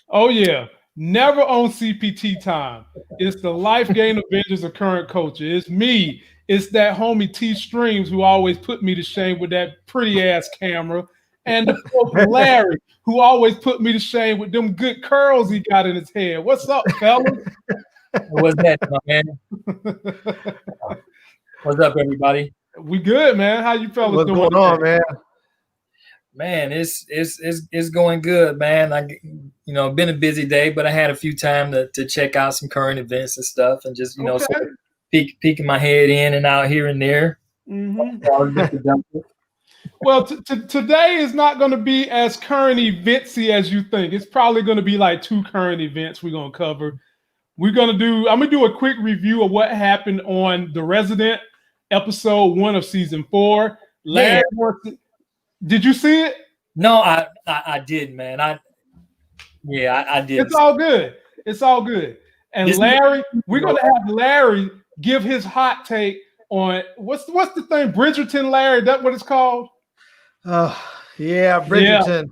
Oh yeah, never on CPT time. It's the Life Gain Avengers of current culture. It's me. It's that homie T Streams who always put me to shame with that pretty ass camera, and the folks Larry who always put me to shame with them good curls he got in his head. What's up, fellas? What's that, my man? What's up, everybody? We good, man. How you fellas What's doing going on, today? man? Man, it's going good, man. Been a busy day, but I had a few time to check out some current events and stuff, and just Okay. sort of peeking my head in and out here and there. Well, today is not going to be as current eventsy as you think. It's probably going to be like 2 current events we're going to cover. I'm going to do a quick review of what happened on The Resident, episode 1 of season 4. Larry, did you see it? No, I did, man. I did. It's all good. It's all good. And Larry, we're going to have Larry give his hot take on what's the thing, Bridgerton, Larry? That what it's called? Yeah, Bridgerton. Yeah.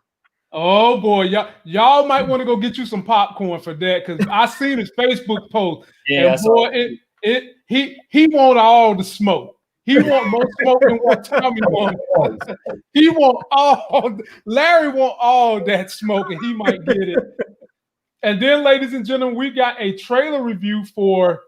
Oh boy, y'all might want to go get you some popcorn for that, because I seen his Facebook post. Yeah, and boy, he want all the smoke. He want more smoke than what Tommy wants. Larry want all that smoke, and he might get it. And then, ladies and gentlemen, we got a trailer review for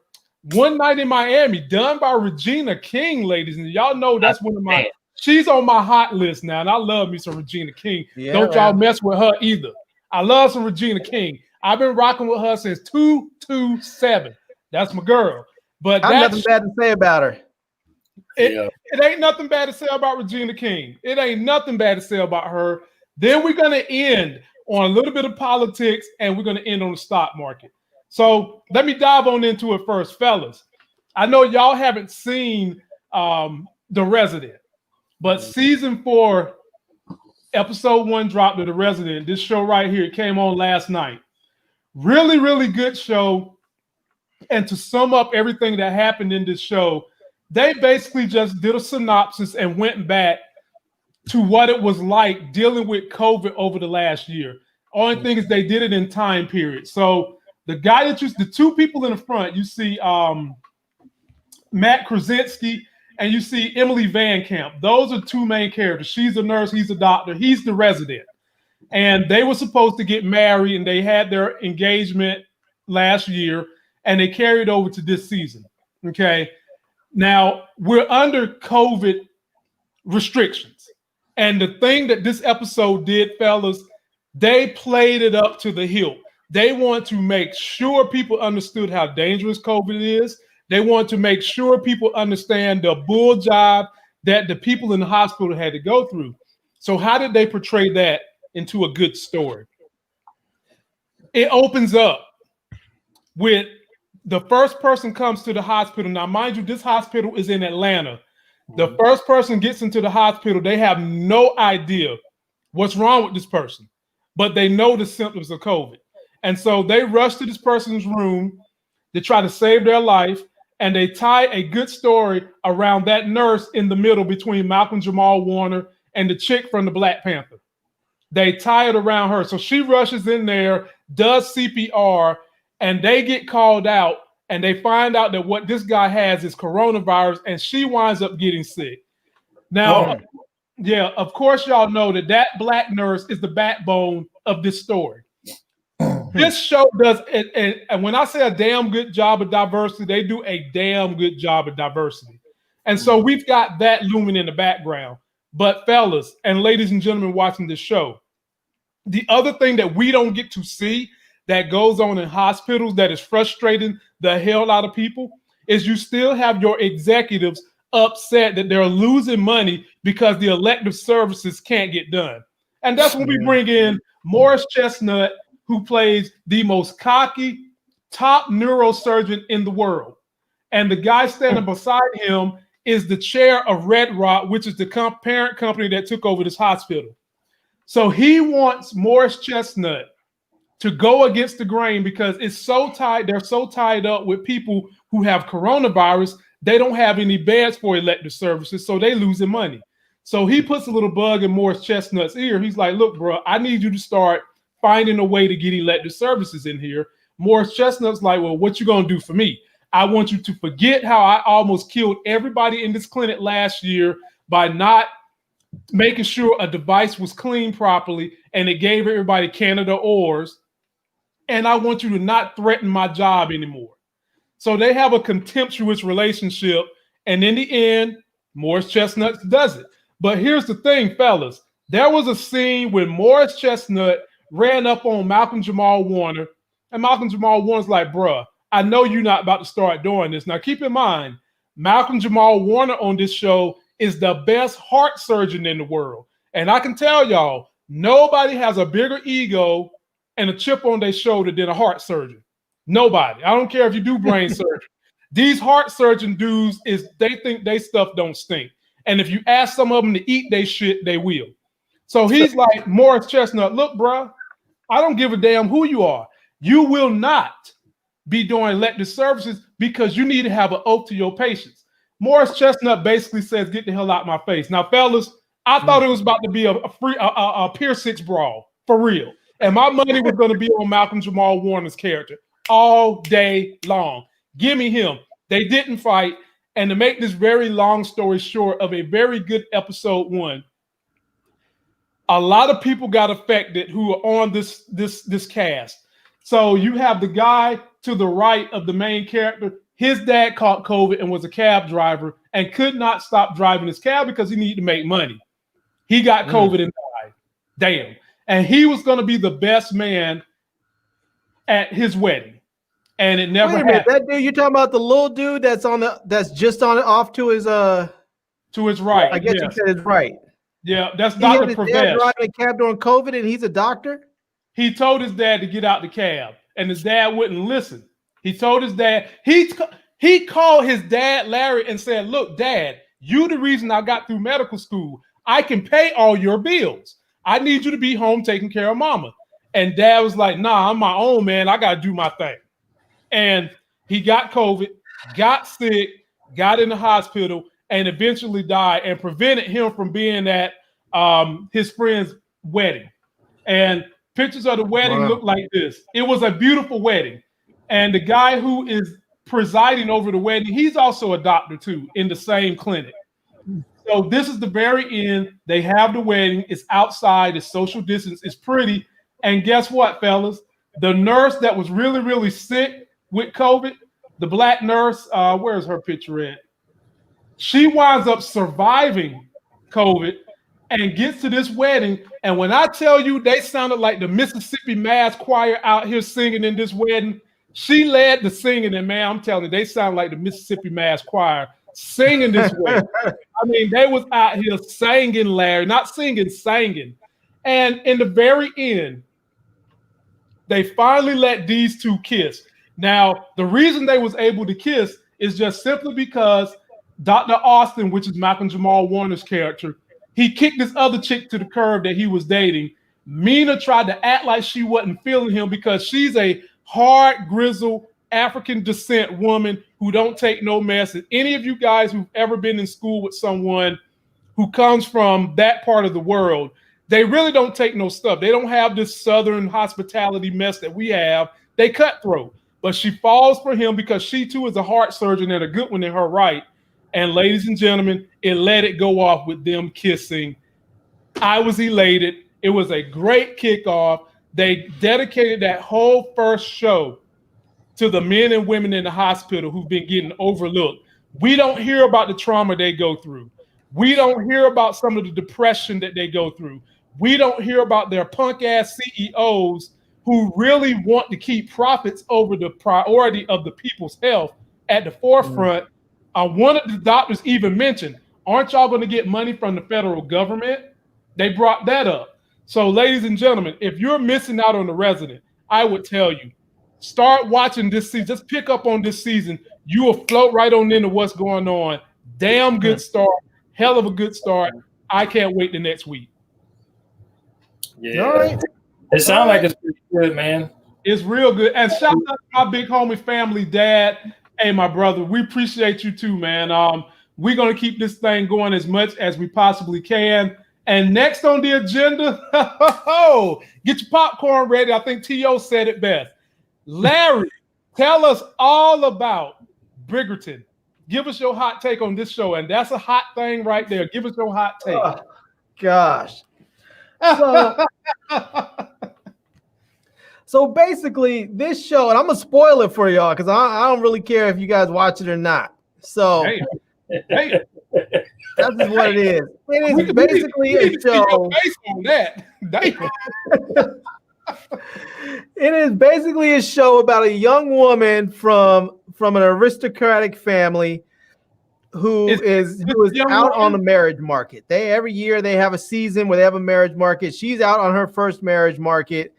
One Night in Miami, done by Regina King, ladies. And y'all know that's one of my. She's on my hot list now, and I love me some Regina King. Yeah, Don't y'all mess with her either. I love some Regina King. I've been rocking with her since 227. That's my girl. But I have nothing bad to say about her. It ain't nothing bad to say about Regina King. It ain't nothing bad to say about her. Then we're going to end on a little bit of politics, and we're going to end on the stock market. So let me dive on into it first, fellas. I know y'all haven't seen The Resident. But season 4, episode 1 dropped of The Resident. This show right here, it came on last night. Really, really good show. And to sum up everything that happened in this show, they basically just did a synopsis and went back to what it was like dealing with COVID over the last year. Only thing is they did it in time period. So the guy the 2 people in the front, you see Matt Krasinski, and you see Emily Van Camp. Those are 2 main characters. She's a nurse, he's a doctor, he's the resident. And they were supposed to get married, and they had their engagement last year, and they carried over to this season. Okay. Now, we're under COVID restrictions. And the thing that this episode did, fellas, they played it up to the hilt. They want to make sure people understood how dangerous COVID is. They want to make sure people understand the bull job that the people in the hospital had to go through. So how did they portray that into a good story? It opens up with the first person comes to the hospital. Now, mind you, this hospital is in Atlanta. The first person gets into the hospital. They have no idea what's wrong with this person, but they know the symptoms of COVID. And so they rush to this person's room to try to save their life. And they tie a good story around that nurse in the middle between Malcolm Jamal Warner and the chick from the Black Panther. They tie it around her. So she rushes in there, does CPR, and they get called out, and they find out that what this guy has is coronavirus, and she winds up getting sick. Now, yeah, of course, y'all know that Black nurse is the backbone of this story. This show does, and when I say a damn good job of diversity, they do a damn good job of diversity. And so we've got that looming in the background. But fellas and ladies and gentlemen watching this show, the other thing that we don't get to see that goes on in hospitals that is frustrating the hell out of people is you still have your executives upset that they're losing money because the elective services can't get done. And that's when we bring in Morris Chestnut, who plays the most cocky, top neurosurgeon in the world. And the guy standing beside him is the chair of Red Rock, which is the parent company that took over this hospital. So he wants Morris Chestnut to go against the grain because it's so tied. They're so tied up with people who have coronavirus. They don't have any beds for elective services, so they losing money. So he puts a little bug in Morris Chestnut's ear. He's like, look, bro, I need you to start finding a way to get elective services in here. Morris Chestnut's like, well, what you gonna do for me? I want you to forget how I almost killed everybody in this clinic last year by not making sure a device was cleaned properly and it gave everybody Canada ores. And I want you to not threaten my job anymore. So they have a contemptuous relationship. And in the end, Morris Chestnut does it. But here's the thing, fellas. There was a scene when Morris Chestnut ran up on Malcolm Jamal Warner. And Malcolm Jamal Warner's like, bruh, I know you're not about to start doing this. Now, keep in mind, Malcolm Jamal Warner on this show is the best heart surgeon in the world. And I can tell y'all, nobody has a bigger ego and a chip on their shoulder than a heart surgeon. Nobody. I don't care if you do brain surgery. These heart surgeon dudes, they think they stuff don't stink. And if you ask some of them to eat they shit, they will. So he's like, Morris Chestnut, look, bro, I don't give a damn who you are. You will not be doing elective services because you need to have an oath to your patients. Morris Chestnut basically says, get the hell out of my face. Now, fellas, I thought it was about to be a Pier 6 brawl, for real. And my money was going to be on Malcolm Jamal Warner's character all day long. Give me him. They didn't fight. And to make this very long story short of a very good episode 1, a lot of people got affected who are on this cast. So you have the guy to the right of the main character. His dad caught COVID and was a cab driver and could not stop driving his cab because he needed to make money. He got COVID and died. Damn. And he was going to be the best man at his wedding. And it never happened. That dude, you're talking about the little dude that's just on it off to his to his right. I guess you said his right. Yeah, that's Dr. Pravesh. Driving a cab during COVID and he's a doctor? He told his dad to get out the cab, and his dad wouldn't listen. He told his dad, he called his dad, Larry, and said, look, Dad, you the reason I got through medical school. I can pay all your bills. I need you to be home taking care of mama. And Dad was like, nah, I'm my own man. I got to do my thing. And he got COVID, got sick, got in the hospital, and eventually died and prevented him from being at his friend's wedding. And pictures of the wedding look like this. It was a beautiful wedding. And the guy who is presiding over the wedding, he's also a doctor too in the same clinic. So this is the very end. They have the wedding. It's outside. It's social distance. It's pretty. And guess what, fellas? The nurse that was really, really sick with COVID, the black nurse, where's her picture at? She winds up surviving COVID and gets to this wedding. And when I tell you they sounded like the Mississippi Mass Choir out here singing in this wedding, she led the singing. And man, I'm telling you, they sound like the Mississippi Mass Choir singing this wedding. I mean, they was out here singing, Larry, not singing, singing. And in the very end, they finally let these two kiss. Now, the reason they was able to kiss is just simply because Dr. Austin, which is Malcolm Jamal Warner's character, he kicked this other chick to the curb that he was dating. Mina tried to act like she wasn't feeling him because she's a hard, grizzled, African descent woman who don't take no mess. And any of you guys who've ever been in school with someone who comes from that part of the world, they really don't take no stuff. They don't have this Southern hospitality mess that we have. They cutthroat. But she falls for him because she too is a heart surgeon and a good one in her right. And ladies and gentlemen, it let it go off with them kissing. I was elated. It was a great kickoff. They dedicated that whole first show to the men and women in the hospital who've been getting overlooked. We don't hear about the trauma they go through. We don't hear about some of the depression that they go through. We don't hear about their punk ass CEOs who really want to keep profits over the priority of the people's health at the forefront. One of the doctors even mentioned, aren't y'all going to get money from the federal government? They brought that up. So ladies and gentlemen, if you're missing out on The Resident, I would tell you, start watching this season. Just pick up on this season. You will float right on into what's going on. Damn good start. Hell of a good start. I can't wait the next week. Yeah. All right. It sounds like it's pretty good, man. It's real good. And shout out to my big homie family, Dad. Hey, my brother, we appreciate you too, man. We're going to keep this thing going as much as we possibly can. And next on the agenda, get your popcorn ready. I think T.O. said it best. Larry, tell us all about Bridgerton. Give us your hot take on this show. And that's a hot thing right there. Give us your hot take. Oh, gosh. So, so basically, this show, and I'm going to spoil it for y'all because I don't really care if you guys watch it or not. So, hey. That's just what it is. It is basically a show. It is basically a show about a young woman from an aristocratic family who is out on the marriage market. Every year they have a season where they have a marriage market. She's out on her first marriage market,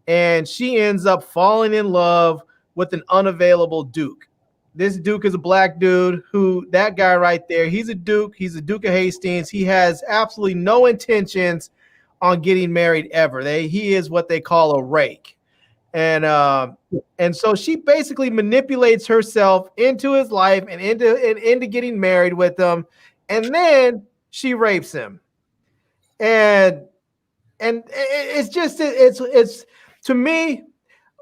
and she ends up falling in love with an unavailable duke. This duke is a black dude that guy right there, he's a duke. He's a Duke of Hastings. He has absolutely no intentions on getting married ever. He is what they call a rake. And so she basically manipulates herself into his life and into getting married with him. And then she rapes him. And it's just, it's to me,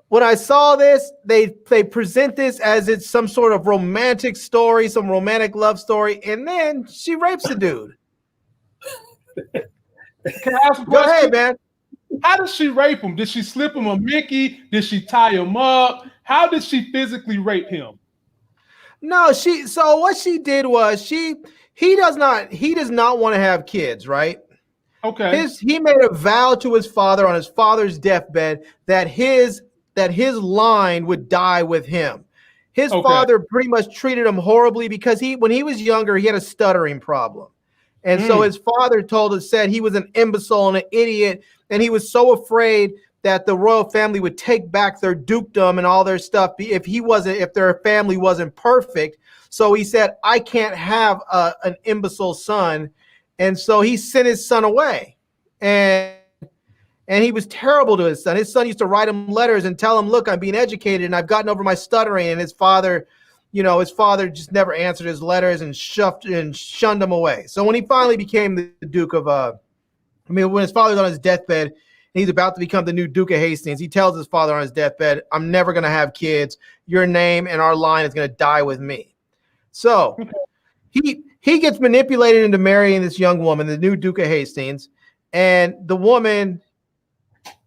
when I saw this, they present this as it's some sort of romantic story, some romantic love story, and then she rapes the dude. Can I ask a question? Go ahead, man. How did she rape him? Did she slip him a Mickey? Did she tie him up? How did she physically rape him? No, so what she did was he does not want to have kids, right? Okay. He made a vow to his father on his father's deathbed that his line would die with him. His father pretty much treated him horribly because when he was younger, he had a stuttering problem. And so his father said he was an imbecile and an idiot. And he was so afraid that the royal family would take back their dukedom and all their stuff if their family wasn't perfect. So he said, I can't have an imbecile son. And so he sent his son away. And he was terrible to his son. His son used to write him letters and tell him, look, I'm being educated and I've gotten over my stuttering. And his father just never answered his letters and shunned him away. So when he finally became the Duke of, when his father's on his deathbed and he's about to become the new Duke of Hastings, he tells his father on his deathbed, I'm never going to have kids. Your name and our line is going to die with me. So he gets manipulated into marrying this young woman, the new Duke of Hastings. And the woman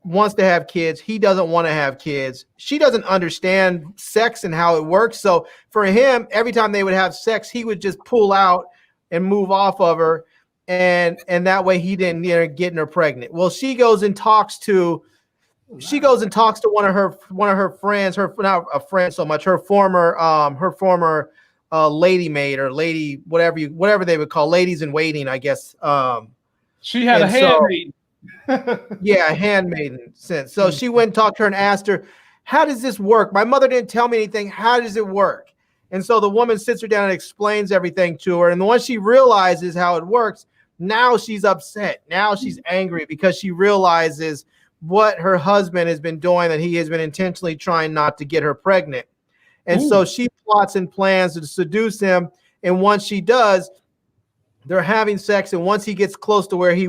wants to have kids. He doesn't want to have kids. She doesn't understand sex and how it works. So for him, every time they would have sex, he would just pull out and move off of her. And that way he didn't get her pregnant. Well, she goes and talks to one of her friends, not a friend so much, her former lady maid or lady, whatever they would call ladies in waiting, I guess. She had a handmaiden. Yeah, a handmaiden. So she went and talked to her and asked her, how does this work? My mother didn't tell me anything. How does it work? And so the woman sits her down and explains everything to her. And once she realizes how it works, now she's upset. Now she's angry because she realizes what her husband has been doing, that he has been intentionally trying not to get her pregnant. And so she plots and plans to seduce him. And once she does, they're having sex, and once he gets close to where he's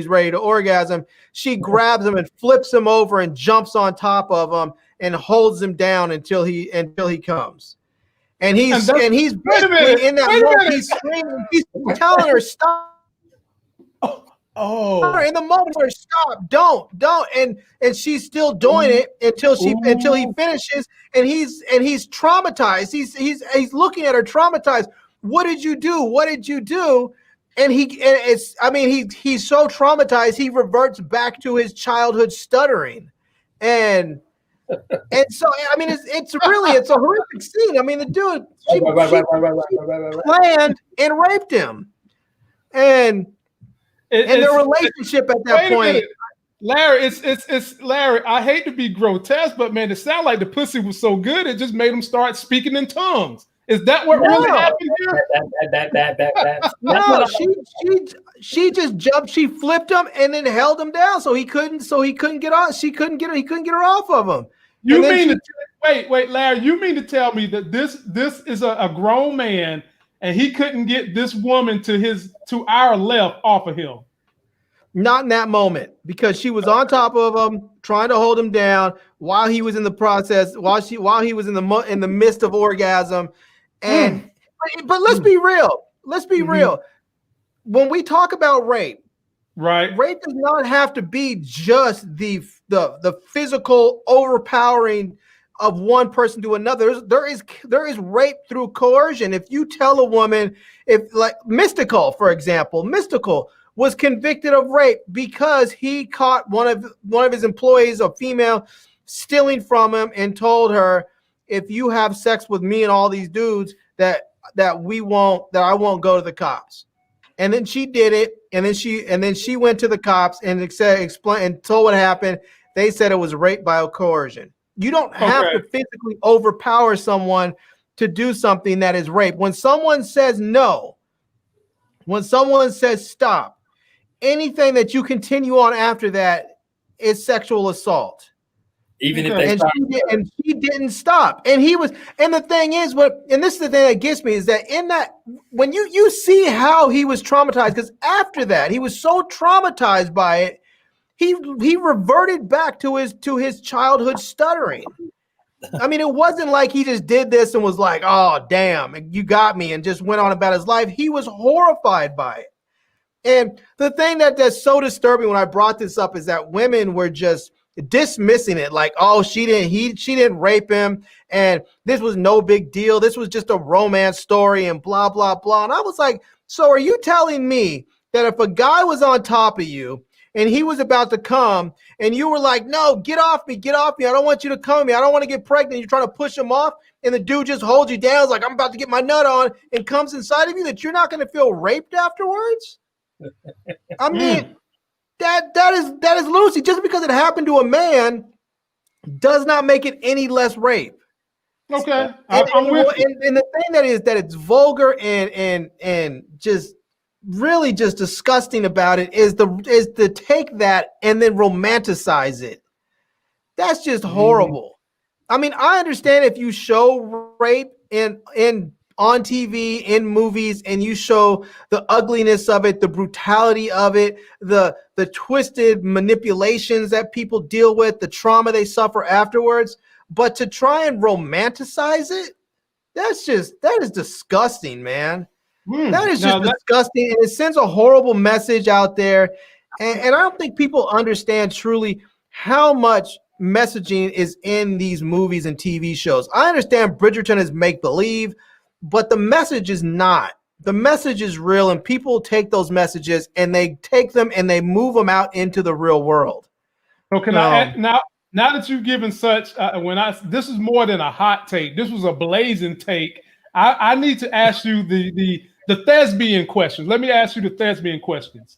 ready to orgasm, she grabs him and flips him over and jumps on top of him and holds him down until he comes. And he's basically in that moment, he's screaming, he's telling her stop. Oh, in the moment where stop, don't, and she's still doing it until he finishes, and he's traumatized. He's looking at her traumatized. What did you do? What did you do? And he's so traumatized, he reverts back to his childhood stuttering. And so, it's a horrific scene. The dude, she planned and raped him. And their relationship at that point. Larry, it's Larry. I hate to be grotesque, but man, it sounded like the pussy was so good, it just made him start speaking in tongues. Is that what really happened here? No, she just jumped. She flipped him and then held him down, so he couldn't get off. He couldn't get her off of him. Wait, Larry? You mean to tell me that this is a grown man and he couldn't get this woman to our left off of him? Not in that moment, because she was on top of him, trying to hold him down while he was in the process, while he was in the midst of orgasm. And but let's be real. Let's be real. When we talk about rape, right? Rape does not have to be just the physical overpowering of one person to another. There is rape through coercion. If you tell a woman, if like Mystical, for example, Mystical was convicted of rape because he caught one of his employees, a female, stealing from him and told her, if you have sex with me and all these dudes, that I won't go to the cops. And then she did it, and then she went to the cops and explained and told what happened. They said it was rape by coercion. You don't have to physically overpower someone to do something that is rape. When someone says no, when someone says stop, anything that you continue on after that is sexual assault. Even if they and she didn't stop. And the thing is, and this is the thing that gets me, is that in that, when you see how he was traumatized, because after that, he was so traumatized by it, he reverted back to his childhood stuttering. I mean, it wasn't like he just did this and was like, oh, damn, you got me, and just went on about his life. He was horrified by it. And the thing that's so disturbing when I brought this up is that women were just dismissing it, like, oh, she didn't rape him, and this was no big deal. This was just a romance story and blah, blah, blah. And I was like, so are you telling me that if a guy was on top of you and he was about to come and you were like, no, get off me, I don't want you to come to me, I don't want to get pregnant, you're trying to push him off, and the dude just holds you down, like, I'm about to get my nut on, and comes inside of you, that you're not going to feel raped afterwards? I mean, that is lunacy. Just because it happened to a man does not make it any less rape. Okay, I'm with you. And the thing that it's vulgar and just really just disgusting about it is to take that and then romanticize it. That's just horrible. I mean, I understand if you show rape in on TV, in movies, and you show the ugliness of it, the brutality of it, the twisted manipulations that people deal with, the trauma they suffer afterwards. But to try and romanticize it, that is disgusting, man. That is just disgusting, and it sends a horrible message out there. And I don't think people understand truly how much messaging is in these movies and TV shows. I understand Bridgerton is make-believe, but the message is not. The message is real, and people take those messages and they take them and they move them out into the real world. Okay, now that you've given such, this is more than a hot take. This was a blazing take. I need to ask you the thespian questions. Let me ask you the thespian questions.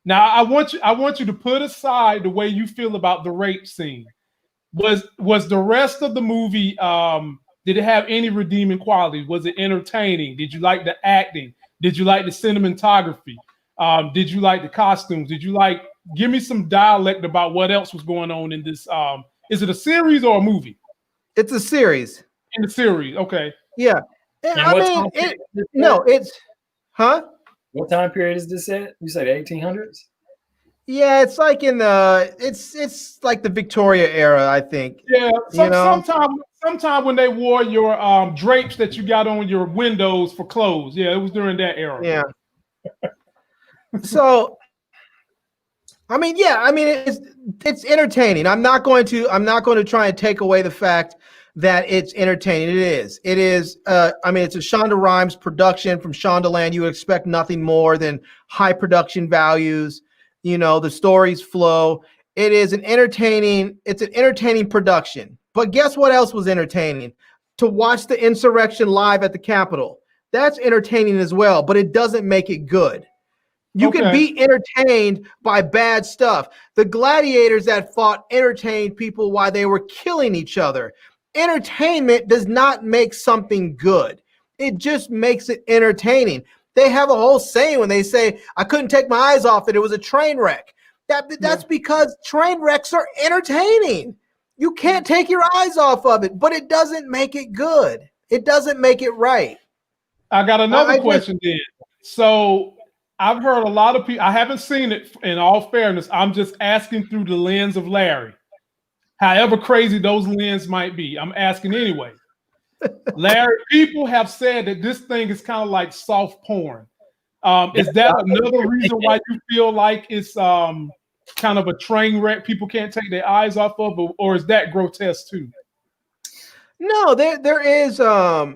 Now, I want you to put aside the way you feel about the rape scene. Was the rest of the movie? Did it have any redeeming qualities? Was it entertaining? Did you like the acting? Did you like the cinematography? Did you like the costumes? Give me some dialect about what else was going on in this. Is it a series or a movie? It's a series. In the series, okay. Yeah. What time period is this at? You said 1800s? Yeah, it's like it's like the Victoria era, I think. Yeah, sometime when they wore your drapes that you got on your windows for clothes. Yeah, it was during that era. Yeah. So, it's entertaining. I'm not going to try and take away the fact that it's entertaining. It is. It's a Shonda Rhimes production from Shondaland. You would expect nothing more than high production values. You know, the stories flow. It's an entertaining production. But guess what else was entertaining? To watch the insurrection live at the Capitol. That's entertaining as well, but it doesn't make it good. You can be entertained by bad stuff. The gladiators that fought entertained people while they were killing each other. Entertainment does not make something good. It just makes it entertaining. They have a whole saying when they say, I couldn't take my eyes off it. It was a train wreck. That's because train wrecks are entertaining. You can't take your eyes off of it, but it doesn't make it good. It doesn't make it right. I got another question then. So I've heard a lot of people. I haven't seen it. In all fairness, I'm just asking through the lens of Larry. However crazy those lenses might be, I'm asking anyway. Larry, people have said that this thing is kind of like soft porn. Is that another reason why you feel like it's kind of a train wreck people can't take their eyes off of, or is that grotesque too? No, there is a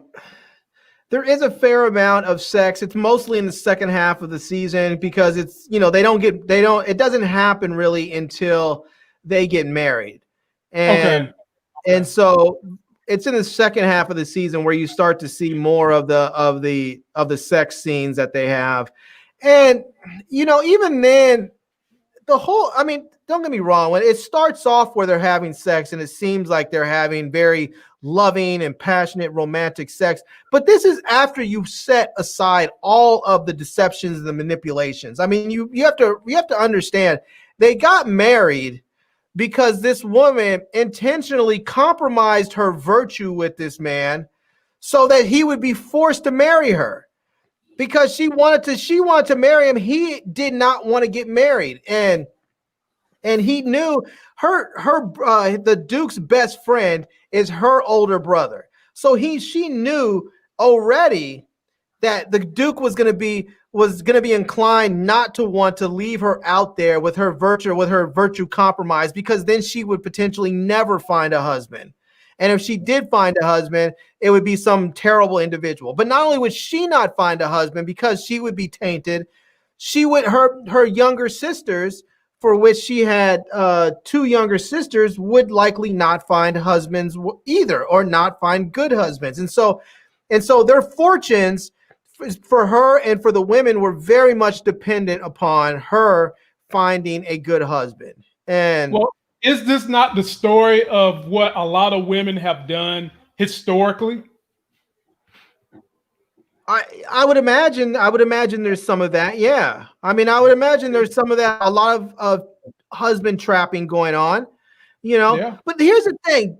fair amount of sex. It's mostly in the second half of the season because it's, it doesn't happen really until they get married. And so it's in the second half of the season where you start to see more of the sex scenes that they have. And even then, don't get me wrong, when it starts off where they're having sex and it seems like they're having very loving and passionate romantic sex, but this is after you've set aside all of the deceptions and the manipulations. I mean, you have to understand, they got married because this woman intentionally compromised her virtue with this man so that he would be forced to marry her. Because she wanted to marry him. He did not want to get married. And he knew the Duke's best friend is her older brother. So she knew already that the Duke was going to be inclined not to want to leave her out there with her virtue compromised, because then she would potentially never find a husband. And if she did find a husband, it would be some terrible individual. But not only would she not find a husband because she would be tainted, her younger sisters, for which she had two younger sisters, would likely not find husbands either, or not find good husbands. And so their fortunes for her and for the women were very much dependent upon her finding a good husband. And is this not the story of what a lot of women have done historically? I would imagine there's some of that. Yeah. I mean, I would imagine there's some of that, a lot of husband trapping going on, Yeah. But here's the thing,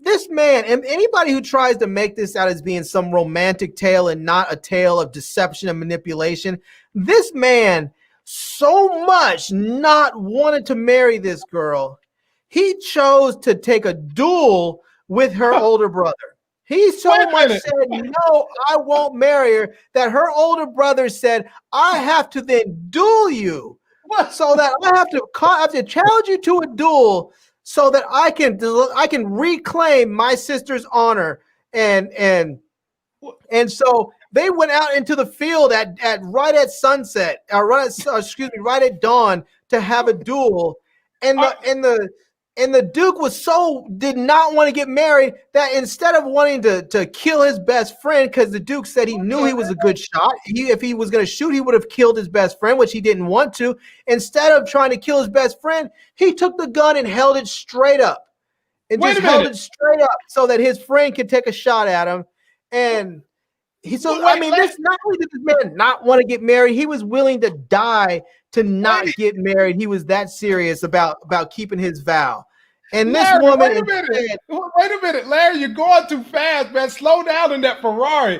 this man, and anybody who tries to make this out as being some romantic tale and not a tale of deception and manipulation, this man so much not wanted to marry this girl, he chose to take a duel with her older brother. He so much said, no, I won't marry her, that her older brother said, I have to then duel you. So that I have to challenge you to a duel so that I can reclaim my sister's honor. And so they went out into the field right at sunset, right at dawn, to have a duel. And the Duke did not want to get married, that instead of wanting to kill his best friend, because the Duke said he knew he was a good shot. If he was going to shoot, he would have killed his best friend, which he didn't want to. Instead of trying to kill his best friend, he took the gun and held it straight up. Held it straight up so that his friend could take a shot at him. And not only did this man not want to get married, he was willing to die to not get married. He was that serious about keeping his vow. And Larry, this woman, wait a minute, Larry, you're going too fast, man. Slow down in that Ferrari.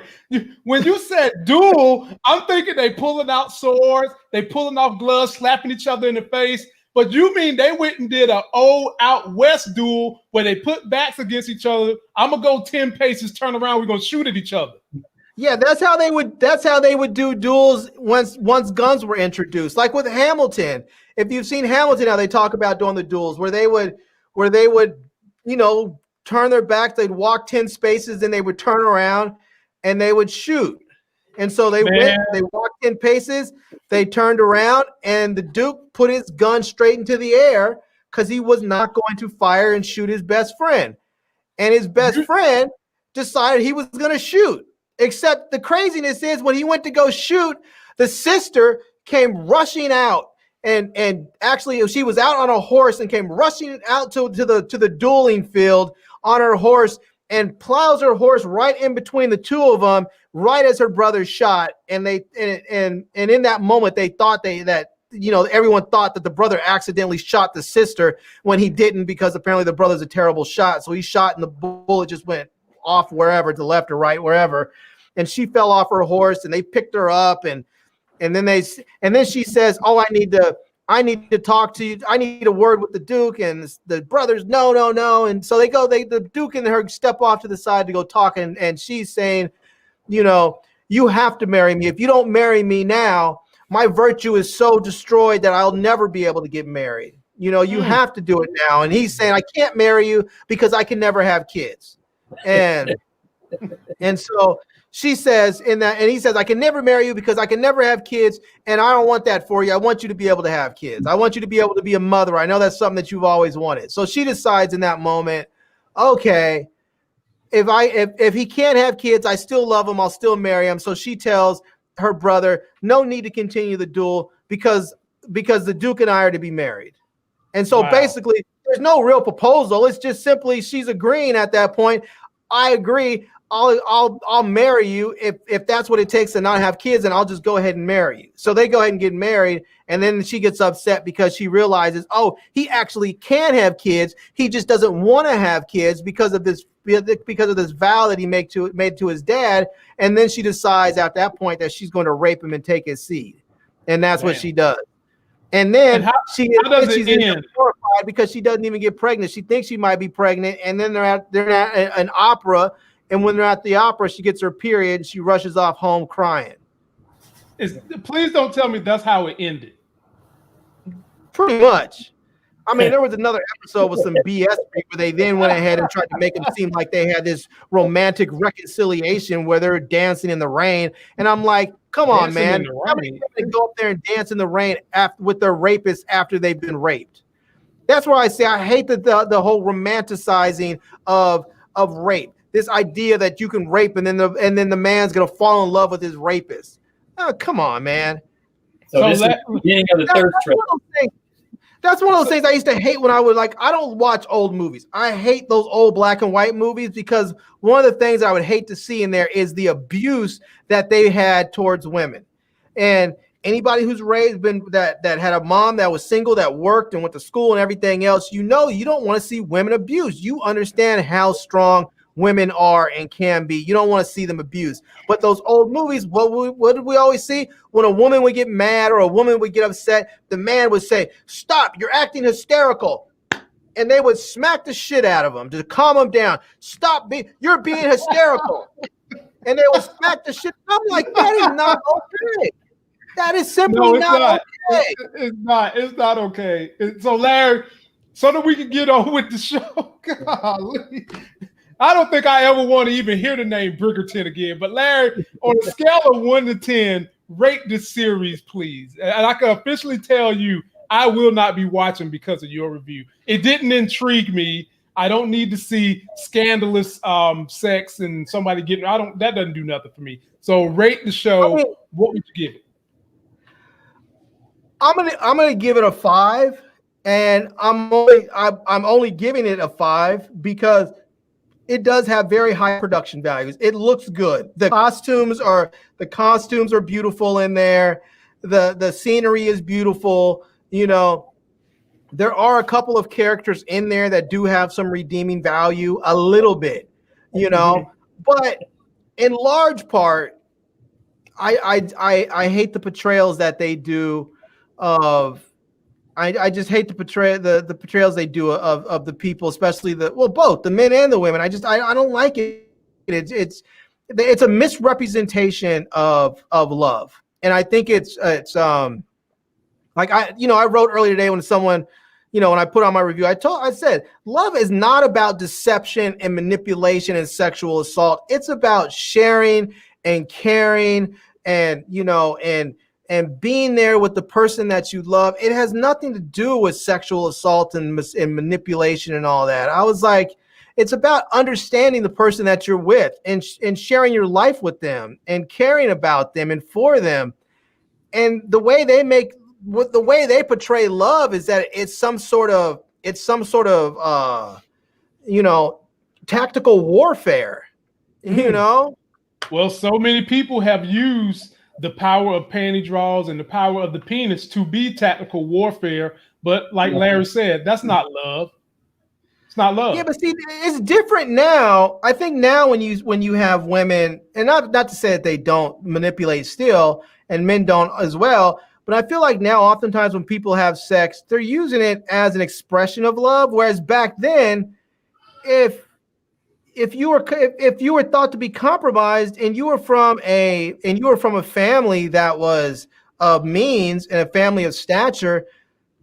When you said duel, I'm thinking they pulling out swords, they pulling off gloves, slapping each other in the face. But you mean they went and did an old out west duel where they put backs against each other? I'm gonna go 10 paces, turn around, we're gonna shoot at each other. Yeah, that's how they would do duels once guns were introduced. Like with Hamilton. If you've seen Hamilton, how they talk about doing the duels where they would, turn their backs, they'd walk 10 spaces, then they would turn around and they would shoot. And so they walked 10 paces, they turned around, and the Duke put his gun straight into the air because he was not going to fire and shoot his best friend. And his best friend decided he was going to shoot. Except the craziness is when he went to go shoot, the sister came rushing out, and actually she was out on a horse and came rushing out to the dueling field on her horse and plows her horse right in between the two of them, right as her brother shot. And in that moment they thought everyone thought that the brother accidentally shot the sister when he didn't, because apparently the brother's a terrible shot. So he shot and the bullet just went off wherever, to left or right, wherever. And she fell off her horse and they picked her up, and And then she says, "Oh, I need to talk to you. I need a word with the Duke." And the brothers, no, no, no. And so the Duke and her step off to the side to go talk. And she's saying, you know, you have to marry me. If you don't marry me now, my virtue is so destroyed that I'll never be able to get married. You know, you have to do it now. And he's saying, I can't marry you because I can never have kids. And so she says and he says, I can never marry you because I can never have kids. And I don't want that for you. I want you to be able to have kids. I want you to be able to be a mother. I know that's something that you've always wanted. So she decides in that moment, okay, if he can't have kids, I still love him. I'll still marry him. So she tells her brother, no need to continue the duel because the Duke and I are to be married. And so basically there's no real proposal. It's just simply she's agreeing at that point. I agree. I'll marry you if that's what it takes to not have kids, and I'll just go ahead and marry you. So they go ahead and get married, and then she gets upset because she realizes, oh, he actually can have kids. He just doesn't want to have kids because of this vow that he made to his dad. And then she decides at that point that she's going to rape him and take his seed, and that's what she does. And then she's horrified because she doesn't even get pregnant. She thinks she might be pregnant, and then they're at an opera. And when they're at the opera, she gets her period and she rushes off home crying. Please don't tell me that's how it ended. Pretty much. I mean, there was another episode with some BS where they then went ahead and tried to make them seem like they had this romantic reconciliation where they're dancing in the rain. And I'm like, come on, man. How many people can go up there and dance in the rain with their rapists after they've been raped? That's why I say I hate the whole romanticizing of rape. This idea that you can rape and then the man's gonna fall in love with his rapist. Oh, come on, man. So this is the beginning of the third trip. That's one of those things I used to hate when I don't watch old movies. I hate those old black and white movies because one of the things I would hate to see in there is the abuse that they had towards women. And anybody who's raised that had a mom that was single, that worked and went to school and everything else, you don't want to see women abused. You understand how strong women are and can be. You don't want to see them abused. But those old movies, what did we always see? When a woman would get mad or a woman would get upset, the man would say, stop, you're acting hysterical. And they would smack the shit out of them to calm them down. Stop, you're being hysterical. And they would smack the shit. I'm like, that is not okay. That is simply not okay. It's not okay. So Larry, so that we can get on with the show. Golly. I don't think I ever want to even hear the name Bridgerton again. But Larry, on a scale of 1 to 10, rate this series, please. And I can officially tell you, I will not be watching because of your review. It didn't intrigue me. I don't need to see scandalous sex and somebody getting. That doesn't do nothing for me. So rate the show. What would you give it? I'm gonna give it a 5, and I'm only giving it a 5 because it does have very high production values. It looks good. The costumes are beautiful in there. The scenery is beautiful. You know, there are a couple of characters in there that do have some redeeming value, a little bit, you know, but in large part, I hate the portrayals that they do of. I just hate the portrayals they do of the people, especially both the men and the women. I don't like it. It's a misrepresentation of love, and I think it's like I wrote earlier today when someone, when I put on my review, I said love is not about deception and manipulation and sexual assault. It's about sharing and caring and being there with the person that you love. It has nothing to do with sexual assault and manipulation and all that. I was like, it's about understanding the person that you're with and sharing your life with them and caring about them and for them. And the way they portray love is that it's some sort of tactical warfare, Well, so many people have used the power of panty draws and the power of the penis to be tactical warfare. But like Larry said, that's not love. It's not love. Yeah, but see, it's different now. I think now when you have women, and not to say that they don't manipulate still, and men don't as well, but I feel like now oftentimes when people have sex, they're using it as an expression of love. Whereas back then, if you were thought to be compromised and you were from a family that was of means and a family of stature,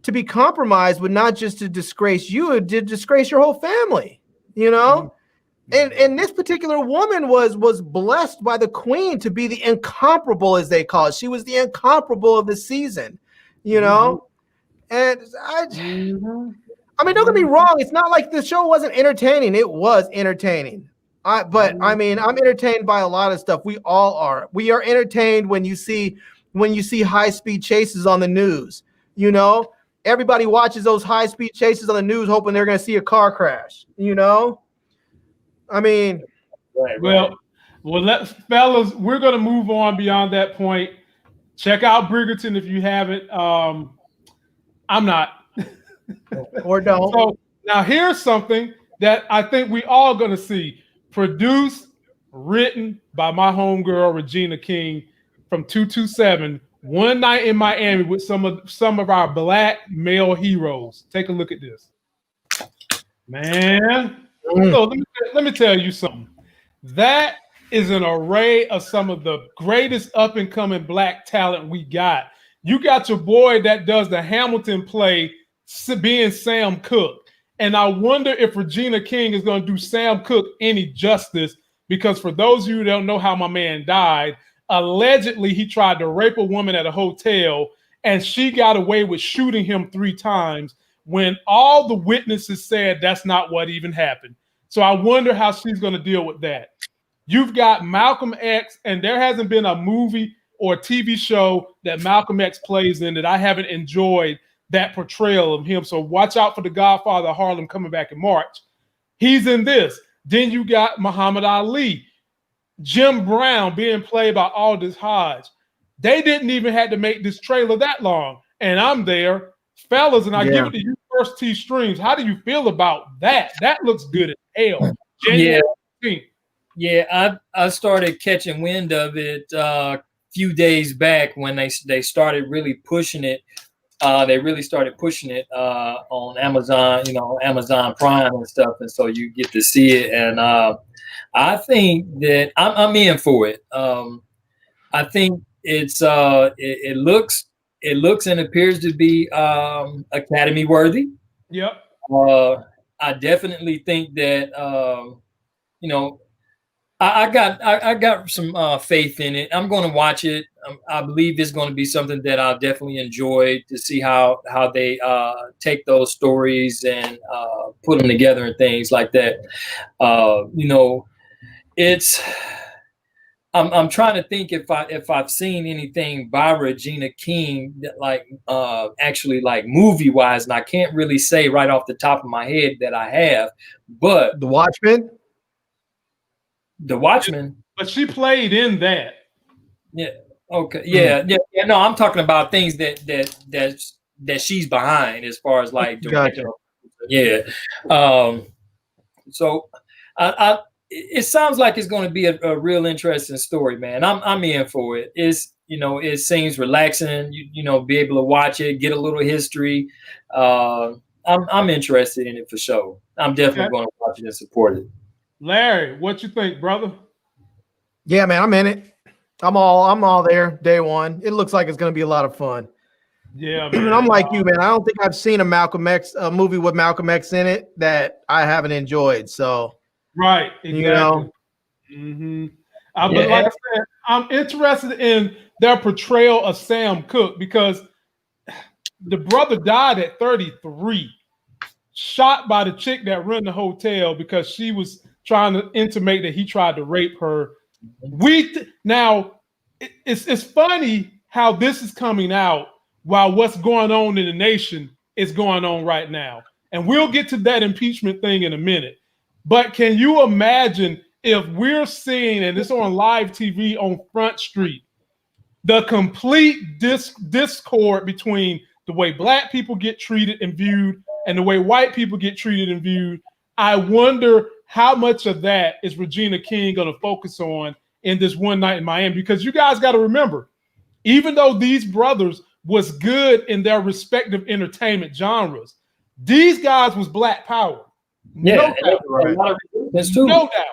to be compromised would not just to disgrace you, it did disgrace your whole family, you know? And this particular woman was blessed by the queen to be the incomparable, as they call it. She was the incomparable of the season, you know? And I mean, don't get me wrong, it's not like the show wasn't entertaining. It was entertaining. But I mean, I'm entertained by a lot of stuff. We all are. We are entertained when you see high-speed chases on the news, you know? Everybody watches those high-speed chases on the news hoping they're going to see a car crash, you know? I mean, well, fellas, we're going to move on beyond that point. Check out Bridgerton if you haven't. I'm not. Or don't. So now here's something that I think we all going to see. Produced, written by my homegirl, Regina King from 227. One Night in Miami with some of our black male heroes. Take a look at this, man. So let me tell you something. That is an array of some of the greatest up and coming black talent we got. You got your boy that does the Hamilton play, being Sam Cooke, and I wonder if Regina King is going to do Sam Cooke any justice, because for those of you who don't know how my man died. Allegedly, he tried to rape a woman at a hotel, and she got away with shooting him 3 times when all the witnesses said that's not what even happened. So I wonder how she's going to deal with that. You've got Malcolm X, and there hasn't been a movie or a TV show that Malcolm X plays in that I haven't enjoyed that portrayal of him. So watch out for The Godfather of Harlem coming back in March. He's in this. Then you got Muhammad Ali. Jim Brown being played by Aldous Hodge. They didn't even have to make this trailer that long. And I'm there. Fellas, and I give it to you first, T Streams. How do you feel about that? That looks good as hell. January 15th. Yeah, I started catching wind of it a few days back when they started really pushing it. They really started pushing it on Amazon, Amazon Prime and stuff. And so you get to see it. And I think that I'm in for it. I think it looks and appears to be Academy worthy. Yep. I definitely think that I got some faith in it. I'm going to watch it. I believe it's going to be something that I'll definitely enjoy to see how they take those stories and put them together and things like that. I'm trying to think if I've seen anything by Regina King that actually movie wise, and I can't really say right off the top of my head that I have. But The Watchmen. But she played in that. Yeah. Okay. Yeah. Yeah. No, I'm talking about things that she's behind as far as directing. Gotcha. Yeah. So it sounds like it's going to be a real interesting story, man. I'm in for it. It seems relaxing. Be able to watch it, get a little history. I'm interested in it for sure. I'm definitely going to watch it and support it. Larry, what you think, brother? Yeah, man, I'm in it. I'm all there day one. It looks like it's going to be a lot of fun. Yeah, man. I'm like you, man. I don't think I've seen a movie with Malcolm X in it that I haven't enjoyed. So, right, exactly. But like I said, I'm interested in their portrayal of Sam Cooke because the brother died at 33, shot by the chick that ran the hotel because she was trying to intimate that he tried to rape her. Now it's funny how this is coming out while what's going on in the nation is going on right now, and we'll get to that impeachment thing in a minute. But can you imagine if we're seeing, and it's on live TV on Front Street, the complete discord between the way black people get treated and viewed and the way white people get treated and viewed I wonder how much of that is Regina King going to focus on in this one night in Miami, because you guys got to remember, even though these brothers was good in their respective entertainment genres, these guys was Black Power. Yeah, No doubt. right. No doubt.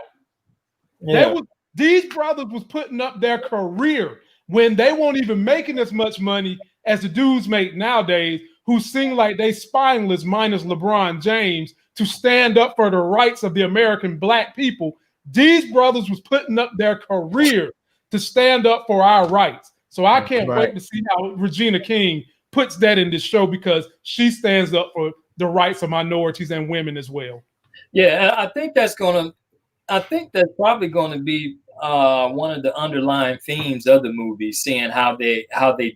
Yeah. These brothers was putting up their career when they weren't even making as much money as the dudes make nowadays, who seem like they spineless minus LeBron James to stand up for the rights of the American Black people. These brothers was putting up their career to stand up for our rights. So I can't wait to see how Regina King puts that in this show, because she stands up for the rights of minorities and women as well. Yeah, I think that's probably going to be one of the underlying themes of the movie, seeing how they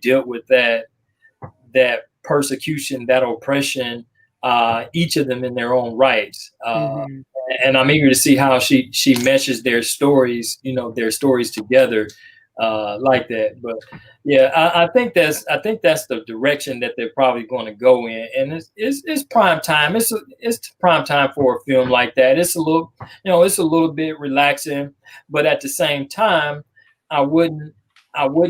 dealt with that persecution, that oppression, each of them in their own rights. And I'm eager to see how she meshes their stories, together like that. But yeah, I think that's the direction that they're probably going to go in, and it's prime time. It's prime time for a film like that. It's a little bit relaxing, but at the same time, I wouldn't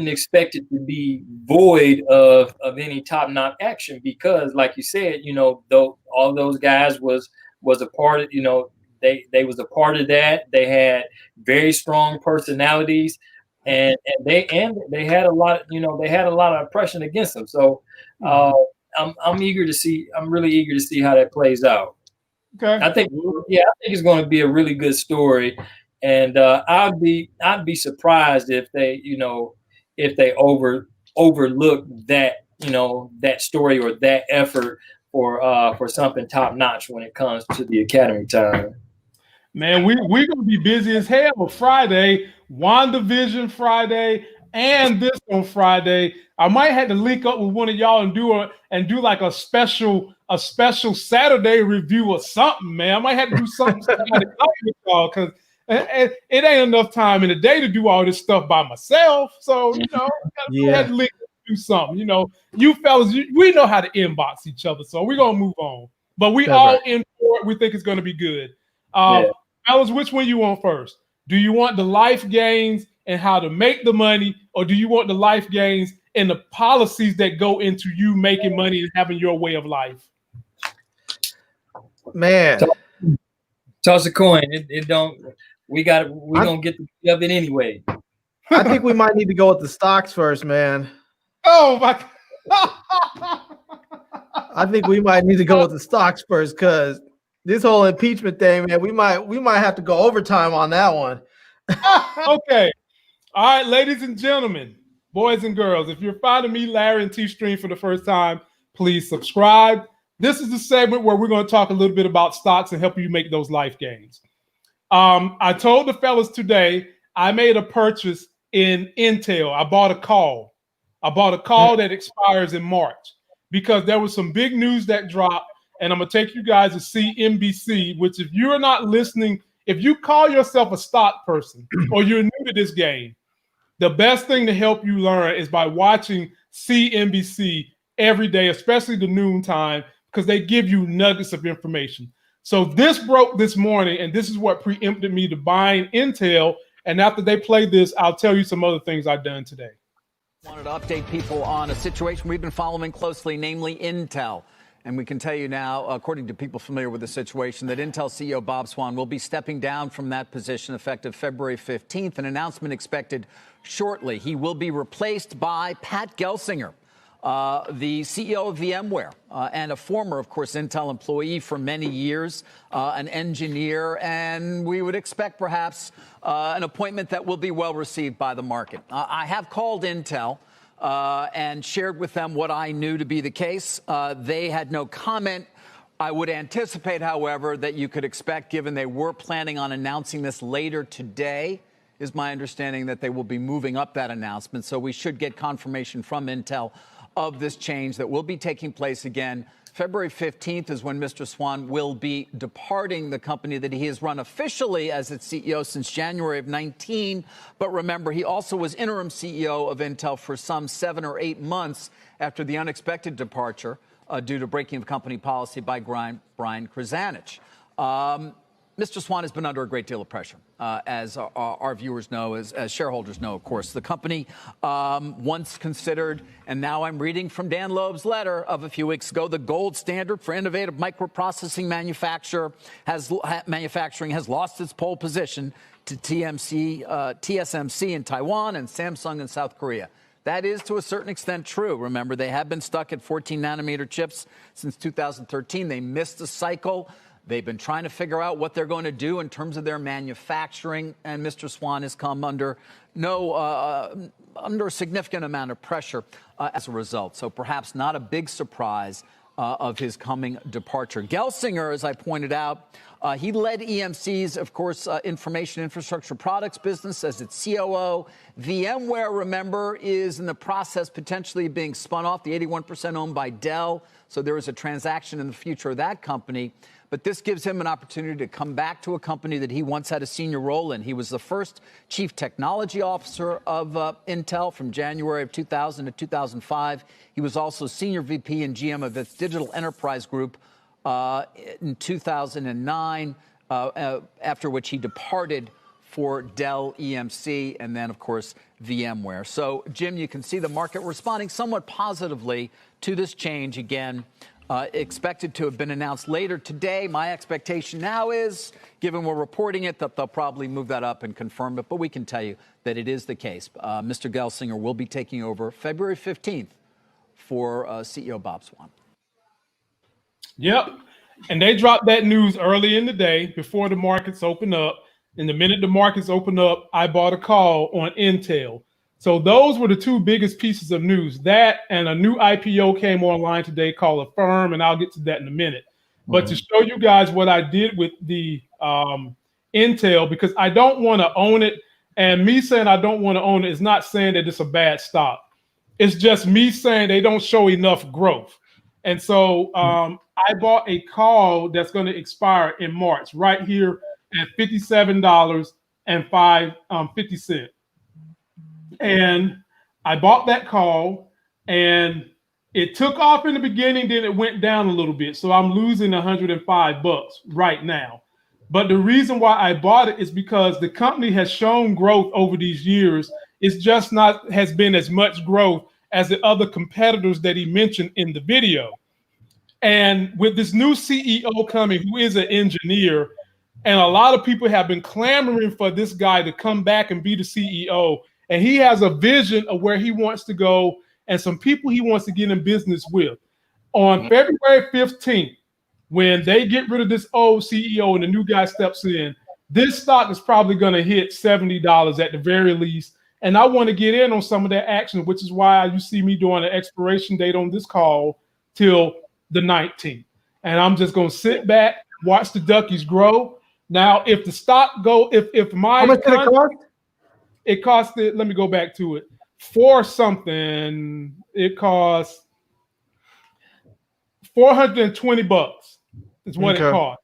expect it to be void of any top-notch action, because, like you said, though all those guys was a part of, they was a part of that. They had very strong personalities, and they had a lot of oppression against them. So I'm really eager to see how that plays out. Okay. I think it's going to be a really good story, and I'd be surprised if they overlook that that story or that effort for something top notch when it comes to the Academy time. Man, we're gonna be busy as hell Friday, WandaVision Friday, and this on Friday. I might have to link up with one of y'all and do like a special Saturday review or something, man. I might have to do something with y'all, because it ain't enough time in the day to do all this stuff by myself. So I had to link up and do something. You fellas, we know how to inbox each other, so we're gonna move on. But we all in for it. We think it's gonna be good. Fellas, which one you want first? Do you want the life gains and how to make the money, or do you want the life gains and the policies that go into you making money and having your way of life? Man, toss a coin. It don't. We're gonna get the of it anyway. I think we might need to go with the stocks first, man. Oh my! I think we might need to go with the stocks first, because this whole impeachment thing, man, we might have to go overtime on that one. Okay. All right, ladies and gentlemen, boys and girls, if you're finding me, Larry and T-Stream, for the first time, please subscribe. This is the segment where we're going to talk a little bit about stocks and help you make those life gains. I told the fellas today I made a purchase in Intel. I bought a call. That expires in March, because there was some big news that dropped. And I'm going to take you guys to CNBC, which, if you're not listening, if you call yourself a stock person or you're new to this game, the best thing to help you learn is by watching CNBC every day, especially the noontime, because they give you nuggets of information. So this broke this morning, and this is what preempted me to buying Intel. And after they play this, I'll tell you some other things I've done today. Wanted to update people on a situation we've been following closely, namely Intel. And we can tell you now, according to people familiar with the situation, that Intel CEO Bob Swan will be stepping down from that position effective February 15th. An announcement expected shortly. He will be replaced by Pat Gelsinger, the CEO of VMware, and a former, of course, Intel employee for many years, an engineer, and we would expect perhaps an appointment that will be well received by the market. I have called Intel and shared with them what I knew to be the case. They had no comment. I would anticipate, however, that you could expect, given they were planning on announcing this later today, is my understanding that they will be moving up that announcement. So we should get confirmation from Intel of this change that will be taking place again. February 15th is when Mr. Swan will be departing the company that he has run officially as its CEO since January of 19. But remember, he also was interim CEO of Intel for some 7 or 8 months after the unexpected departure due to breaking of company policy by Brian Krzanich. Mr. Swan has been under a great deal of pressure, as our viewers know, as shareholders know, of course. The company once considered, and now I'm reading from Dan Loeb's letter of a few weeks ago, the gold standard for innovative microprocessing manufacturing has lost its pole position to TSMC in Taiwan and Samsung in South Korea. That is, to a certain extent, true. Remember, they have been stuck at 14-nanometer chips since 2013. They missed a cycle. They've been trying to figure out what they're going to do in terms of their manufacturing, and Mr. Swan has come under a significant amount of pressure as a result. So perhaps not a big surprise of his coming departure. Gelsinger, as I pointed out, he led EMC's, of course, information infrastructure products business as its COO. VMware, remember, is in the process potentially being spun off, the 81% owned by Dell. So there is a transaction in the future of that company. But this gives him an opportunity to come back to a company that he once had a senior role in. He was the first chief technology officer of Intel from January of 2000 to 2005. He was also senior VP and GM of its digital enterprise group in 2009, after which he departed for Dell EMC and then, of course, VMware. So, Jim, you can see the market responding somewhat positively to this change. Again, expected to have been announced later today. My expectation now is, given we're reporting it, that they'll probably move that up and confirm it. But we can tell you that it is the case. Mr. Gelsinger will be taking over February 15th for CEO Bob Swan. Yep. And they dropped that news early in the day before the markets open up. And the minute the markets open up, I bought a call on Intel. So those were the two biggest pieces of news. That and a new IPO came online today called Affirm, and I'll get to that in a minute. But to show you guys what I did with the Intel, because I don't want to own it, and me saying I don't want to own it is not saying that it's a bad stock. It's just me saying they don't show enough growth. And so I bought a call that's going to expire in March right here at $57.50. And I bought that call, and it took off in the beginning, then it went down a little bit. So I'm losing $105 right now. But the reason why I bought it is because the company has shown growth over these years. It's just not has been as much growth as the other competitors that he mentioned in the video. And with this new CEO coming, who is an engineer, and a lot of people have been clamoring for this guy to come back and be the CEO. And he has a vision of where he wants to go and some people he wants to get in business with. On February 15th, when they get rid of this old CEO and the new guy steps in, this stock is probably going to hit $70 at the very least. And I want to get in on some of that action, which is why you see me doing an expiration date on this call till the 19th. And I'm just going to sit back, watch the duckies grow. Now, if the stock if my how much did it cost? It costed, let me go back to it, for something, it cost $420 is what it cost.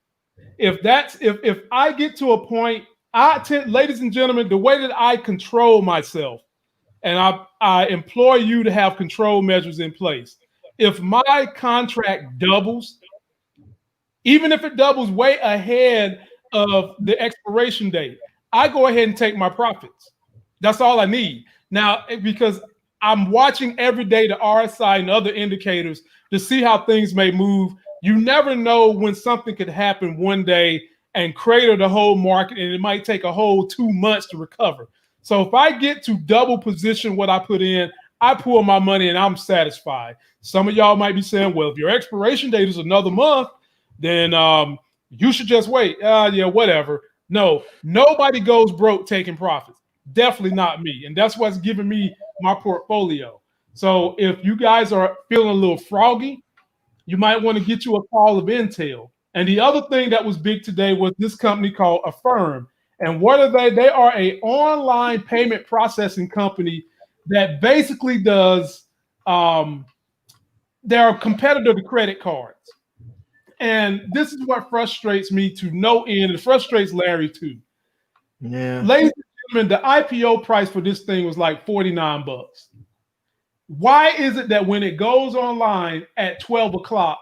If I get to a point, ladies and gentlemen, the way that I control myself, and I implore you to have control measures in place. If my contract doubles, even if it doubles way ahead of the expiration date, I go ahead and take my profits. That's all I need. Now, because I'm watching every day the RSI and other indicators to see how things may move. You never know when something could happen one day and crater the whole market, and it might take a whole 2 months to recover. So if I get to double position what I put in, I pull my money and I'm satisfied. Some of y'all might be saying, well, if your expiration date is another month, then you should just wait. Yeah, whatever. No, nobody goes broke taking profits. Definitely not me. And that's what's giving me my portfolio. So if you guys are feeling a little froggy, you might want to get you a call of Intel. And the other thing that was big today was this company called Affirm. And what are they? They are an online payment processing company that basically does, they're a competitor to credit cards. And this is what frustrates me to no end. It frustrates Larry too. Yeah. Ladies and gentlemen, the IPO price for this thing was like $49. Why is it that when it goes online at 12 o'clock,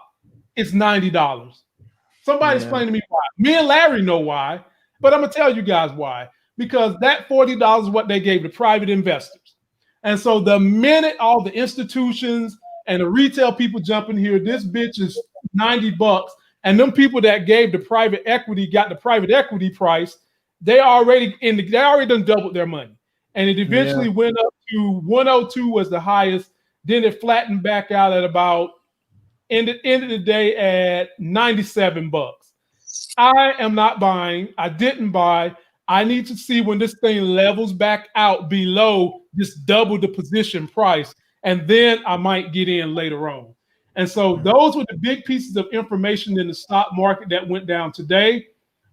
it's $90? It's Somebody Yeah. explain to me why. Me and Larry know why, but I'm gonna tell you guys why. Because that $40 is what they gave to private investors. And so the minute all the institutions and the retail people jump in here, this bitch is $90. And them people that gave the private equity got the private equity price, they already done doubled their money. And it eventually went up to 102 was the highest. Then it flattened back out at about end of the day at $97. I am not buying. I didn't buy. I need to see when this thing levels back out below just double the position price, and then I might get in later on. And so those were the big pieces of information in the stock market that went down today.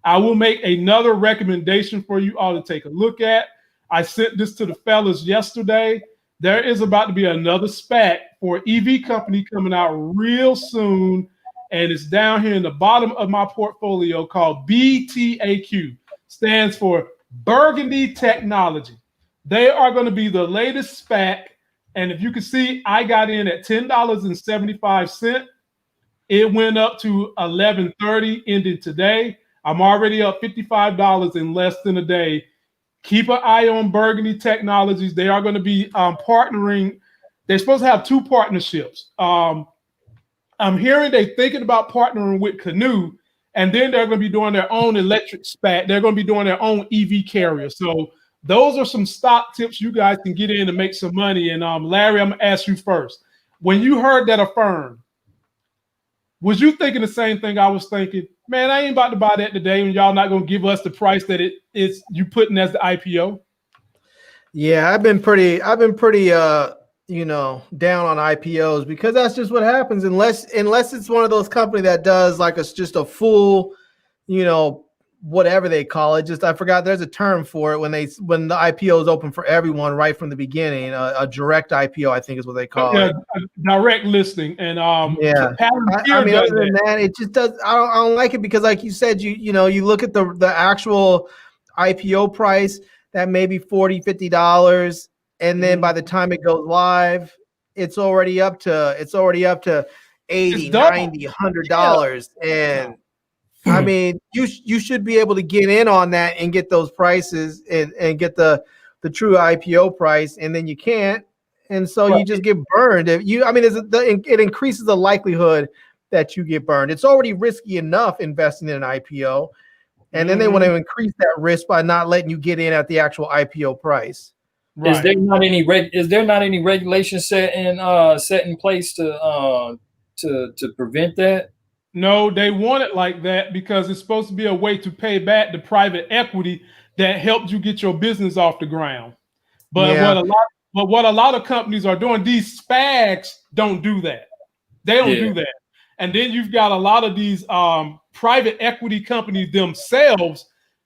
I will make another recommendation for you all to take a look at. I sent this to the fellas yesterday. There is about to be another SPAC for an EV company coming out real soon, and it's down here in the bottom of my portfolio called BTAQ. Stands for Burgundy Technology. They are going to be the latest SPAC. And if you can see, I got in at $10.75. It went up to $11.30, ended today. I'm already up $55 in less than a day. Keep an eye on Burgundy Technologies. They are going to be partnering. They're supposed to have two partnerships. I'm hearing they're thinking about partnering with Canoe, and then they're going to be doing their own electric SPAC. They're going to be doing their own EV carrier. So those are some stock tips you guys can get in to make some money. And Larry, I'm going to ask you first. When you heard that affirm, was you thinking the same thing I was thinking? Man, I ain't about to buy that today, and y'all not going to give us the price that it's you putting as the IPO. Yeah, I've been pretty down on IPOs because that's just what happens unless it's one of those companies that does like just a full, whatever they call it. Just I forgot there's a term for it when the IPO is open for everyone right from the beginning. A direct IPO, I think, is what they call it. Direct listing. And I mean, other than that, it just does. I don't like it because, like you said, you look at the actual IPO price that may be $40-$50, and then by the time it goes live, it's already up to $80, $90, $100, and I mean, you should be able to get in on that and get those prices and get the true IPO price, and then you can't, and so you just get burned. It increases the likelihood that you get burned. It's already risky enough investing in an IPO, and then they want to increase that risk by not letting you get in at the actual IPO price. Right. Is there not any regulation set in place to prevent that? No, they want it like that because it's supposed to be a way to pay back the private equity that helped you get your business off the ground. But what a lot of companies are doing, these SPACs don't do that. They don't do that. And then you've got a lot of these private equity companies themselves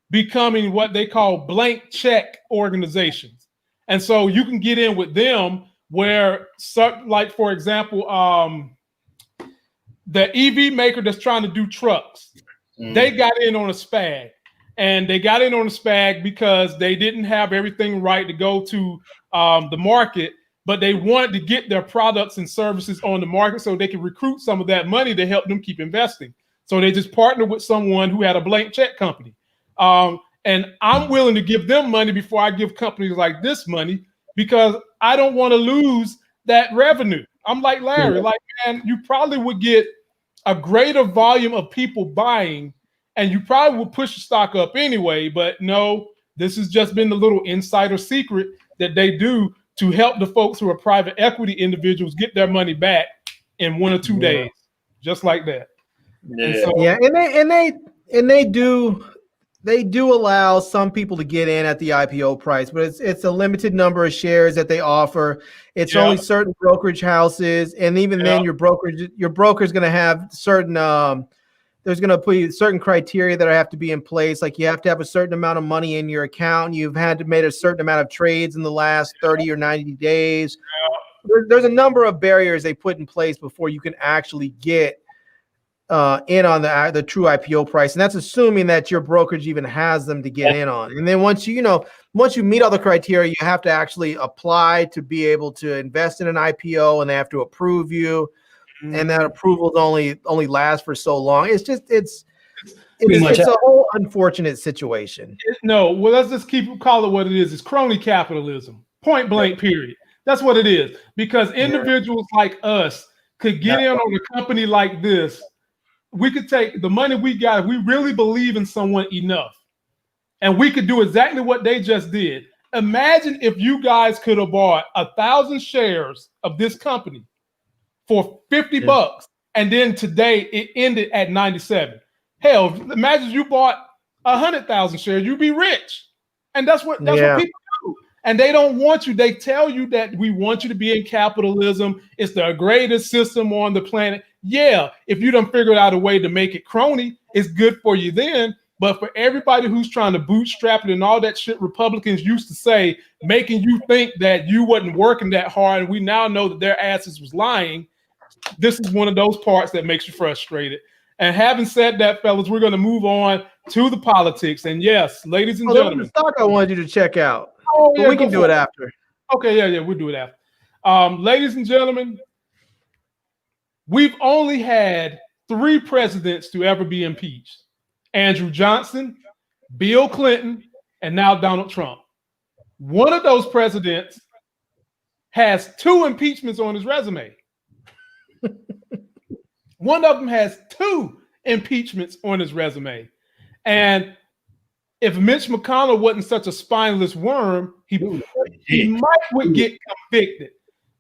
becoming what they call blank check organizations. And so you can get in with them where, like, for example, the EV maker that's trying to do trucks, they got in on a SPAG. And they got in on a SPAG because they didn't have everything right to go to the market, but they wanted to get their products and services on the market so they could recruit some of that money to help them keep investing. So they just partnered with someone who had a blank check company. And I'm willing to give them money before I give companies like this money because I don't want to lose that revenue. I'm like Larry, man, you probably would get a greater volume of people buying, and you probably would push the stock up anyway. But no, this has just been the little insider secret that they do to help the folks who are private equity individuals get their money back in 1 or 2 days, just like that. And they do allow some people to get in at the IPO price, but it's a limited number of shares that they offer. It's only certain brokerage houses, and even then, your broker is going to have certain. There's going to be certain criteria that have to be in place. Like you have to have a certain amount of money in your account. You've had to make a certain amount of trades in the last 30 or 90 days. There's a number of barriers they put in place before you can actually get in on the true IPO price, and that's assuming that your brokerage even has them to get in on. And then once you meet all the criteria, you have to actually apply to be able to invest in an IPO, and they have to approve you. And that approvals only lasts for so long. It's it's a whole unfortunate situation. No, well, let's just call it what it is. It's crony capitalism, point blank, period. That's what it is. Because individuals like us could get in on a company like this. We could take the money we got if we really believe in someone enough, and we could do exactly what they just did. Imagine if you guys could have bought 1,000 shares of this company for $50, and then today it ended at 97. Hell, imagine you bought 100,000 shares, you'd be rich. And that's what people do. And they don't want you. They tell you that we want you to be in capitalism. It's the greatest system on the planet. Yeah, if you don't figure out a way to make it crony, it's good for you then. But for everybody who's trying to bootstrap it and all that shit Republicans used to say, making you think that you wasn't working that hard, and we now know that their asses was lying, this is one of those parts that makes you frustrated. And having said that, fellas, we're going to move on to the politics. And yes, ladies and gentlemen. There was a stock I wanted you to check out. Oh, yeah, we can do it after. Okay, yeah, we'll do it after. Ladies and gentlemen, we've only had 3 presidents to ever be impeached. Andrew Johnson, Bill Clinton, and now Donald Trump. One of those presidents has 2 impeachments on his resume. One of them has 2 impeachments on his resume. And if Mitch McConnell wasn't such a spineless worm, he would get convicted.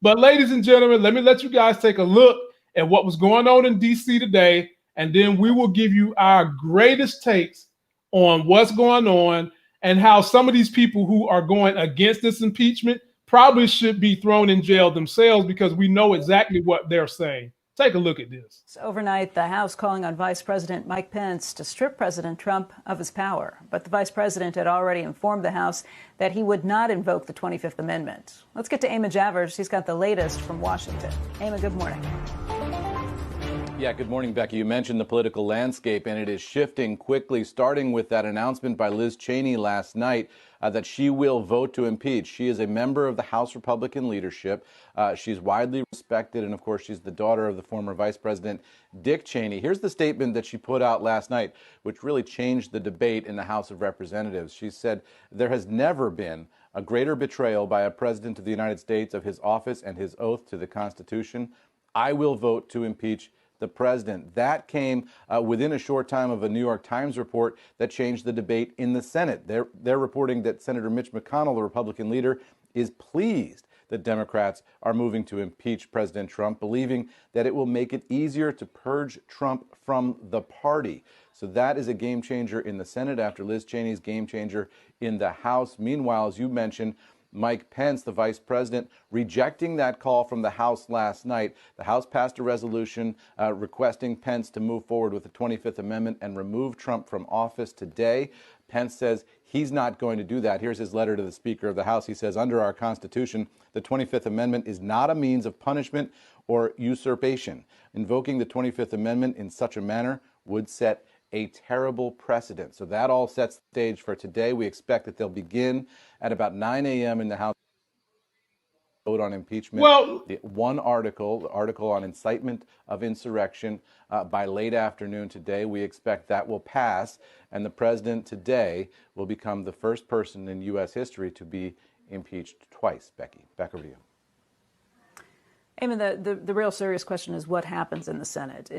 But ladies and gentlemen, let me let you guys take a look at what was going on in D.C. today, and then we will give you our greatest takes on what's going on and how some of these people who are going against this impeachment probably should be thrown in jail themselves, because we know exactly what they're saying. Take a look at this. So overnight, the House calling on Vice President Mike Pence to strip President Trump of his power. But the Vice President had already informed the House that he would not invoke the 25th Amendment. Let's get to Eamon Javers. He's got the latest from Washington. Eamon, good morning. Yeah, good morning, Becky. You mentioned the political landscape, and it is shifting quickly, starting with that announcement by Liz Cheney last night that she will vote to impeach. She is a member of the House Republican leadership. She's widely respected, and of course, she's the daughter of the former Vice President Dick Cheney. Here's the statement that she put out last night, which really changed the debate in the House of Representatives. She said, "There has never been a greater betrayal by a president of the United States of his office and his oath to the Constitution. I will vote to impeach the president." That came within a short time of a New York Times report that changed the debate in the Senate. They're reporting that Senator Mitch McConnell, the Republican leader, is pleased that Democrats are moving to impeach President Trump, believing that it will make it easier to purge Trump from the party. So that is a game changer in the Senate after Liz Cheney's game changer in the House. Meanwhile, as you mentioned, Mike Pence, the vice president, rejecting that call from the House last night. The House passed a resolution requesting Pence to move forward with the 25th Amendment and remove Trump from office today. Pence says he's not going to do that. Here's his letter to the Speaker of the House. He says, "Under our Constitution, the 25th Amendment is not a means of punishment or usurpation. Invoking the 25th Amendment in such a manner would set a terrible precedent." So that all sets the stage for today. We expect that they'll begin at about 9 a.m. in the House. Vote on impeachment. Well, One article on incitement of insurrection by late afternoon today. We expect that will pass, and the president today will become the first person in U.S. history to be impeached twice. Becky, back over to you. Eamon, the real serious question is what happens in the Senate.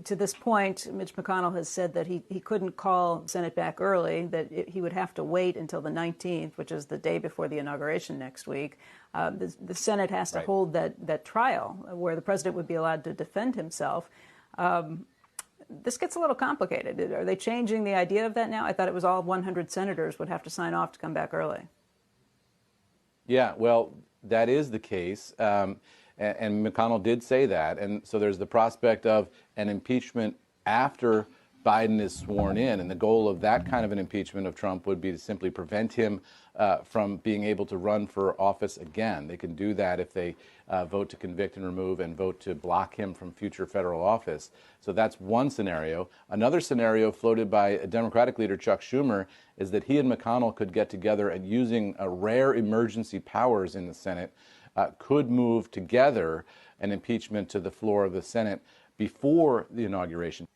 To this point, Mitch McConnell has said that he couldn't call the Senate back early, that he would have to wait until the 19th, which is the day before the inauguration next week. The Senate has to hold that trial where the president would be allowed to defend himself. This gets a little complicated. Are they changing the idea of that now? I thought it was all 100 senators would have to sign off to come back early. Yeah, well, that is the case. And McConnell did say that. And so there's the prospect of an impeachment after Biden is sworn in. And the goal of that kind of an impeachment of Trump would be to simply prevent him from being able to run for office again. They can do that if they vote to convict and remove and vote to block him from future federal office. So that's one scenario. Another scenario floated by Democratic leader Chuck Schumer is that he and McConnell could get together and using rare emergency powers in the Senate could move together an impeachment to the floor of the Senate before the inauguration.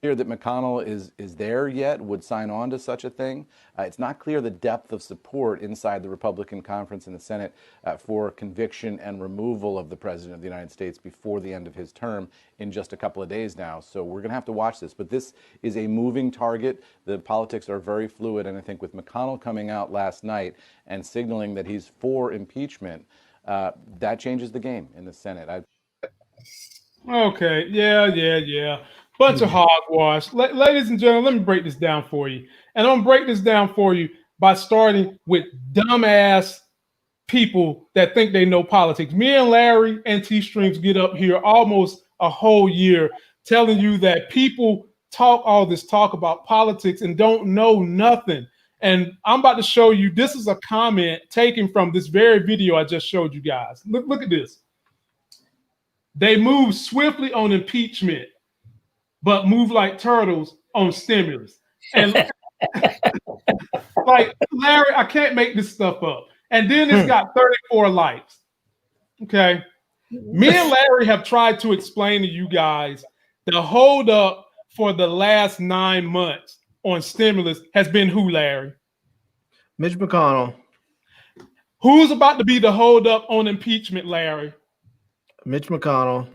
Clear that McConnell is there yet, would sign on to such a thing. It's not clear the depth of support inside the Republican conference in the Senate for conviction and removal of the President of the United States before the end of his term in just a couple of days now. So we're going to have to watch this. But this is a moving target. The politics are very fluid. And I think with McConnell coming out last night and signaling that he's for impeachment, that changes the game in the Senate. Okay, yeah. Bunch of hogwash. Ladies and gentlemen, let me break this down for you. And I'm going to break this down for you by starting with dumbass people that think they know politics. Me and Larry and T-Streams get up here almost a whole year telling you that people talk all this talk about politics and don't know nothing. And I'm about to show you, this is a comment taken from this very video I just showed you guys. Look at this. They move swiftly on impeachment, but move like turtles on stimulus. And like, Larry, I can't make this stuff up. And then it's got 34 likes. Okay. Me and Larry have tried to explain to you guys the hold up for the last 9 months on stimulus has been who, Larry? Mitch McConnell. Who's about to be the hold up on impeachment, Larry? Mitch McConnell.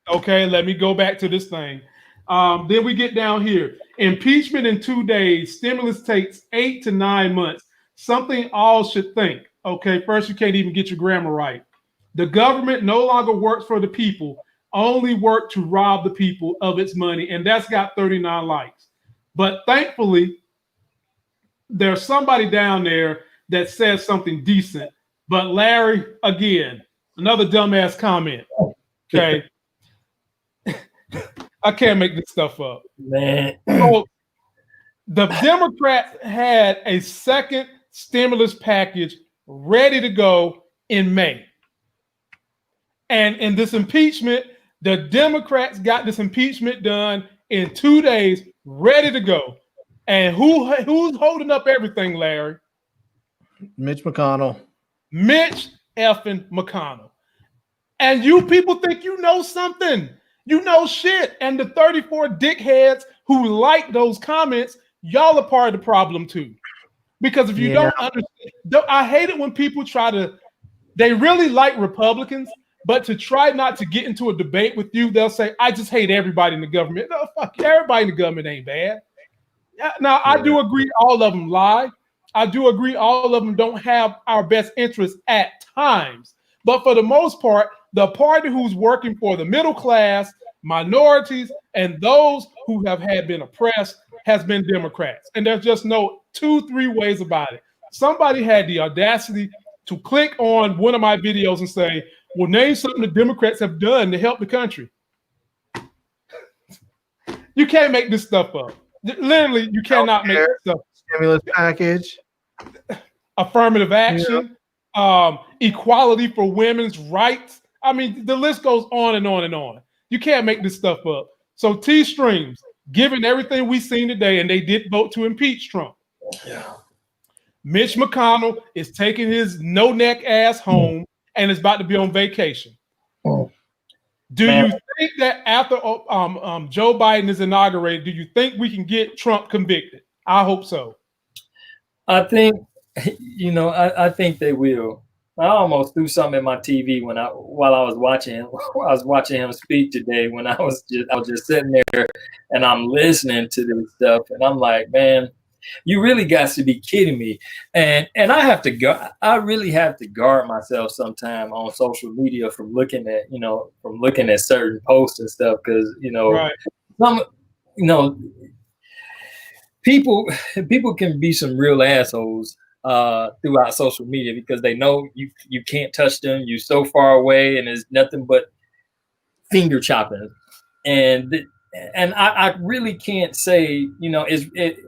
Okay, let me go back to this thing. Then we get down here. Impeachment in 2 days. Stimulus takes 8 to 9 months. Something all should think. Okay, first, you can't even get your grammar right. The government no longer works for the people, only work to rob the people of its money. And that's got 39 likes. But thankfully, there's somebody down there that says something decent. But Larry, again, another dumbass comment. Okay. I can't make this stuff up. Man. So the Democrats had a second stimulus package ready to go in May. And in this impeachment, the Democrats got this impeachment done in 2 days, ready to go. And who's holding up everything, Larry? Mitch McConnell. Mitch effing McConnell. And you people think you know something. You know shit. And the 34 dickheads who like those comments, y'all are part of the problem too. Because if you don't understand, I hate it when people they really like Republicans, but to try not to get into a debate with you, they'll say, I just hate everybody in the government. No, fuck, everybody in the government ain't bad. Now, I do agree all of them lie. I do agree all of them don't have our best interests at times. But for the most part, the party who's working for the middle class, minorities, and those who have been oppressed has been Democrats. And there's just no 2-3 ways about it. Somebody had the audacity to click on one of my videos and say, well, name something the Democrats have done to help the country. You can't make this stuff up. Literally, you cannot make this stuff. Stimulus package. Affirmative action. Equality for women's rights. I mean, the list goes on and on and on. You can't make this stuff up. So T-Streams, given everything we've seen today, and they did vote to impeach Trump. Yeah. Mitch McConnell is taking his no-neck ass home and is about to be on vacation. Do you think that after Joe Biden is inaugurated, do you think we can get Trump convicted? I hope so. I think, I think they will. I almost threw something in my TV while I was watching him. I was watching him speak today. When I was just sitting there and I'm listening to this stuff, and I'm like, man, you really got to be kidding me. And I really have to guard myself sometime on social media from looking at certain posts and stuff, because people can be some real assholes throughout social media, because they know you can't touch them. You're so far away, and there's nothing but finger chopping. And I really can't say,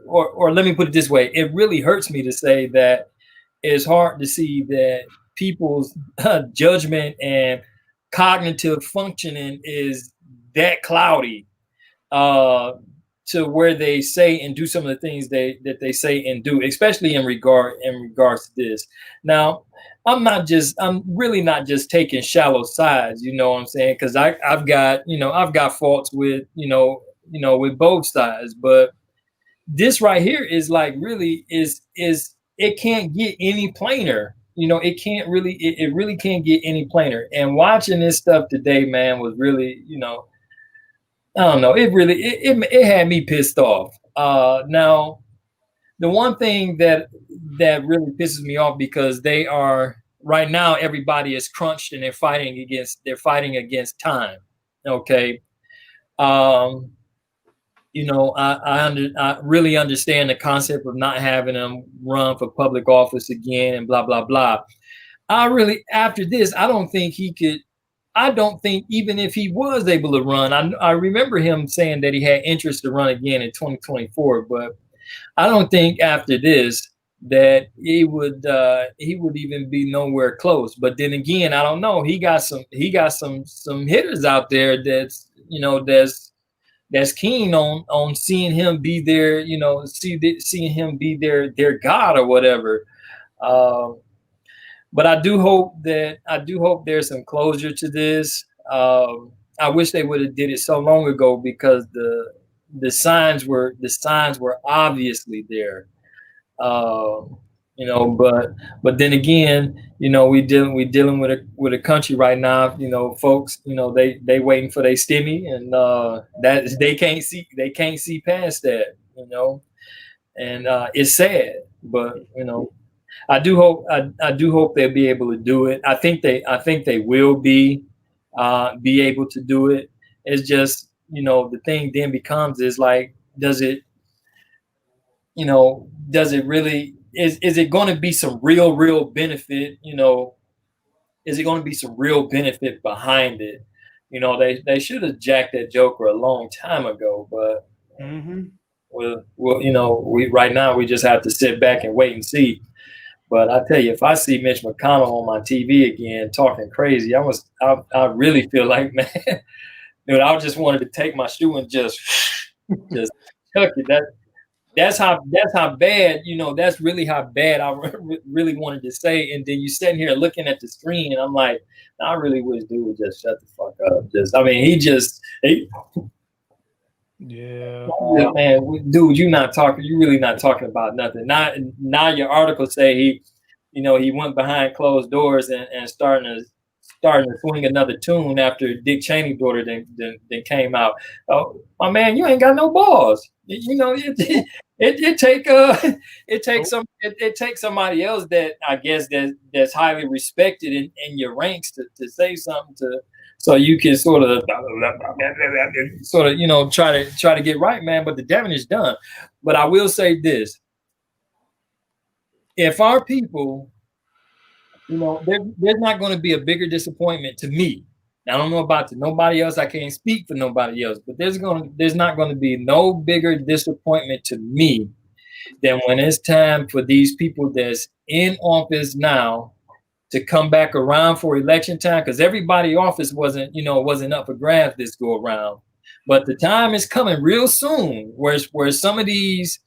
or let me put it this way. It really hurts me to say that it's hard to see that people's judgment and cognitive functioning is that cloudy to where they say and do some of the things that they say and do, especially in regards to this. Now, I'm really not just taking shallow sides, you know what I'm saying? Because I've got faults with, with both sides. But this right here is like really is it can't get any plainer. It can't really it really can't get any plainer. And watching this stuff today, man, was really, I don't know, it had me pissed off. Now the one thing that really pisses me off, because they are right now, everybody is crunched and they're fighting against time. Okay. I really understand the concept of not having him run for public office again and blah, blah, blah. After this, I don't think even if he was able to run, I remember him saying that he had interest to run again in 2024, but I don't think after this that he would even be nowhere close. But then again, I don't know. He got some hitters out there that's keen on seeing him be there, seeing him be their god or whatever. But I do hope there's some closure to this. I wish they would have did it so long ago, because the signs were obviously there. But then again, we dealing with a country right now, folks, they waiting for their stimmy, and that they can't see past that, and it's sad, but I do hope they'll be able to do it. I think they will be able to do it. It's just, the thing then becomes is like, does it really, is it going to be some real benefit? Is it going to be some real benefit behind it? They should have jacked that joker a long time ago, but we right now we just have to sit back and wait and see. But I tell you, if I see Mitch McConnell on my TV again talking crazy, I really feel like, man, dude, I just wanted to take my shoe and just chuck it. That's how bad, that's really how bad I really wanted to say. And then you sitting here looking at the screen, and I'm like, I really wish dude would just shut the fuck up. Yeah, man, dude, you're really not talking about nothing. Now your article say he went behind closed doors and starting to swing another tune after Dick Cheney daughter then came out. Oh, my man, you ain't got no balls. It takes somebody else that I guess that's highly respected in your ranks to say something so you can sort of try to get right, man. But the damage is done. But I will say this: if our people, there's not going to be a bigger disappointment to me. I don't know about nobody else. I can't speak for nobody else, but there's not going to be no bigger disappointment to me than when it's time for these people that's in office now to come back around for election time, because everybody office wasn't up for grabs this go around. But the time is coming real soon where some of these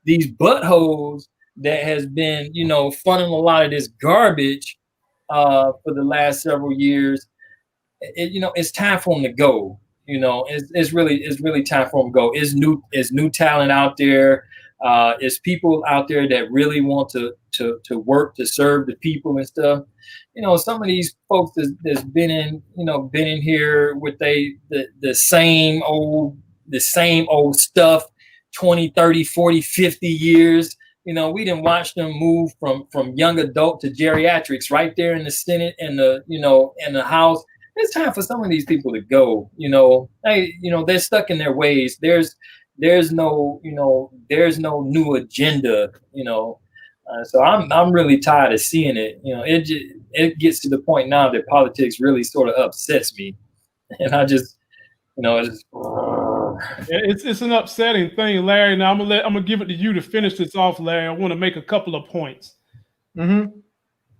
buttholes that has been, funding a lot of this garbage for the last several years, it's time for them to go. It's really time for them to go. It's new talent out there. It's people out there that really want to work to serve the people and stuff. Some of these folks that's been in here with the same old stuff 20, 30, 40, 50 years. We didn't watch them move from young adult to geriatrics right there in the Senate and the House. It's time for some of these people to go. They're stuck in their ways. There's no new agenda. So I'm really tired of seeing it. It gets to the point now that politics really sort of upsets me, and I just, it's an upsetting thing, Larry. Now I'm gonna give it to you to finish this off, Larry. I want to make a couple of points.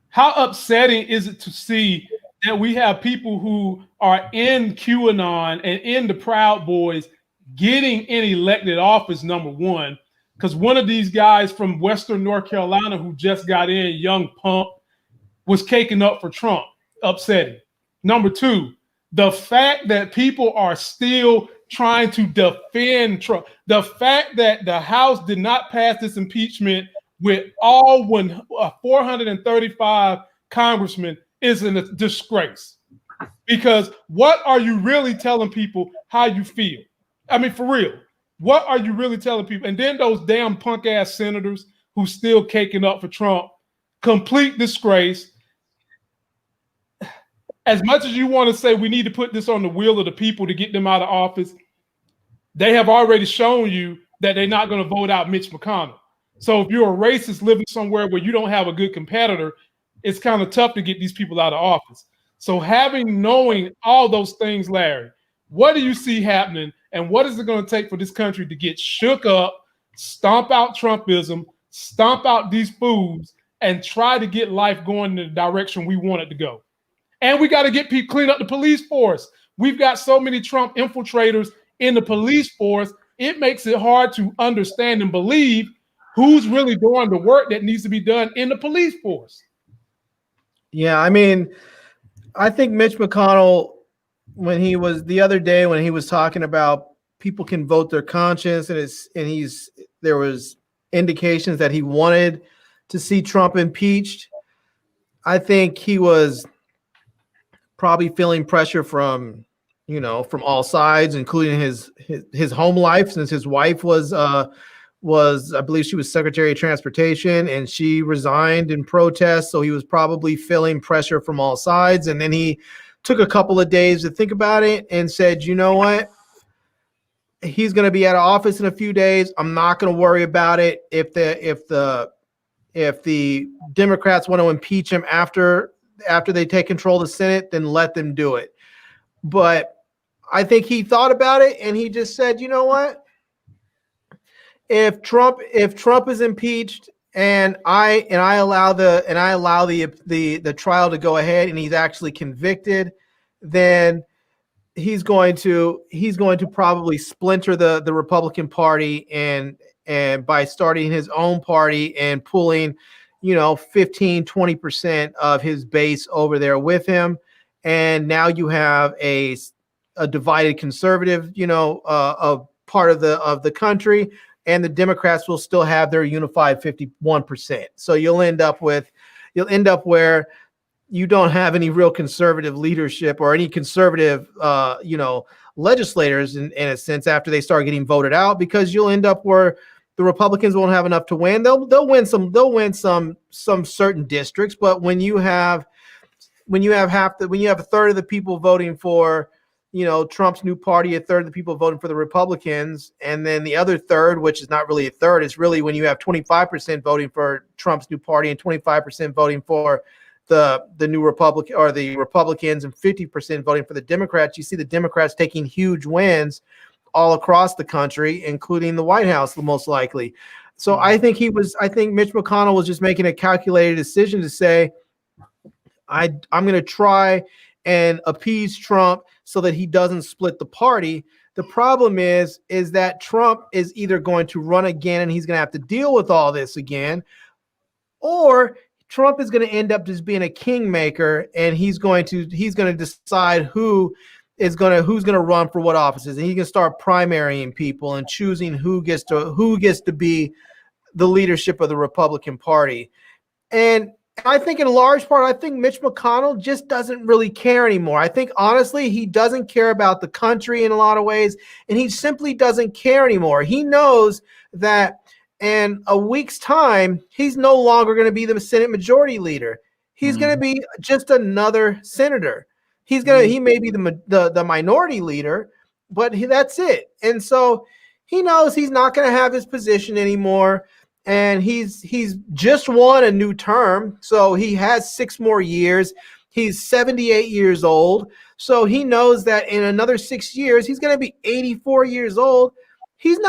How upsetting is it to see that we have people who are in QAnon and in the Proud Boys getting in elected office, number one, because one of these guys from Western North Carolina who just got in, young pump, was caking up for Trump. Upsetting. Number two, the fact that people are still trying to defend Trump. The fact that the House did not pass this impeachment with all 435 congressmen is a disgrace. Because what are you really telling people how you feel? I mean, for real, what are you really telling people? And then those damn punk ass senators who still caking up for Trump, complete disgrace. As much as you want to say we need to put this on the will of the people to get them out of office, they have already shown you that they're not going to vote out Mitch McConnell. So if you're a racist living somewhere where you don't have a good competitor, it's kind of tough to get these people out of office. So knowing all those things, Larry, what do you see happening, and what is it going to take for this country to get shook up, stomp out Trumpism, stomp out these fools, and try to get life going in the direction we want it to go? And we got to get people clean up the police force. We've got so many Trump infiltrators in the police force. It makes it hard to understand and believe who's really doing the work that needs to be done in the police force. Yeah, I mean, I think Mitch McConnell, when he was the other day, when he was talking about people can vote their conscience, there was indications that he wanted to see Trump impeached. I think he was probably feeling pressure from all sides, including his home life, since his wife was I believe she was Secretary of Transportation, and she resigned in protest. So he was probably feeling pressure from all sides. And then he took a couple of days to think about it and said, you know what? He's going to be out of office in a few days. I'm not going to worry about it. If the Democrats want to impeach him after they take control of the Senate, then let them do it. But I think he thought about it and he just said, you know what? If Trump is impeached and I allow the trial to go ahead and he's actually convicted, then he's going to probably splinter the Republican Party and by starting his own party and pulling 15-20% of his base over there with him. And now you have a divided conservative a part of the country, and the Democrats will still have their unified 51%. So you'll end up where you don't have any real conservative leadership or any conservative legislators in a sense after they start getting voted out, because you'll end up where the Republicans won't have enough to win. They'll win some certain districts, but when you have a third of the people voting for Trump's new party, a third of the people voting for the Republicans, and then the other third, which is not really a third, is really when you have 25% voting for Trump's new party and 25% voting for the new Republican or the Republicans and 50% voting for the Democrats. You see the Democrats taking huge wins all across the country, including the White House, most likely. So I think Mitch McConnell was just making a calculated decision to say, I'm going to try and appease Trump so that he doesn't split the party. The problem is that Trump is either going to run again and he's going to have to deal with all this again, or Trump is going to end up just being a kingmaker and he's going to decide who's going to run for what offices, and he's going to start primarying people and choosing who gets to be the leadership of the Republican Party. And I think in large part, I think Mitch McConnell just doesn't really care anymore. I think honestly, he doesn't care about the country in a lot of ways, and he simply doesn't care anymore. He knows that in a week's time, he's no longer going to be the Senate Majority Leader. He's going to be just another senator. He may be the minority leader, but that's it. And so he knows he's not going to have his position anymore. And he's just won a new term, so he has 6 more years. He's 78 years old, so he knows that in another 6 years he's going to be 84 years old. He's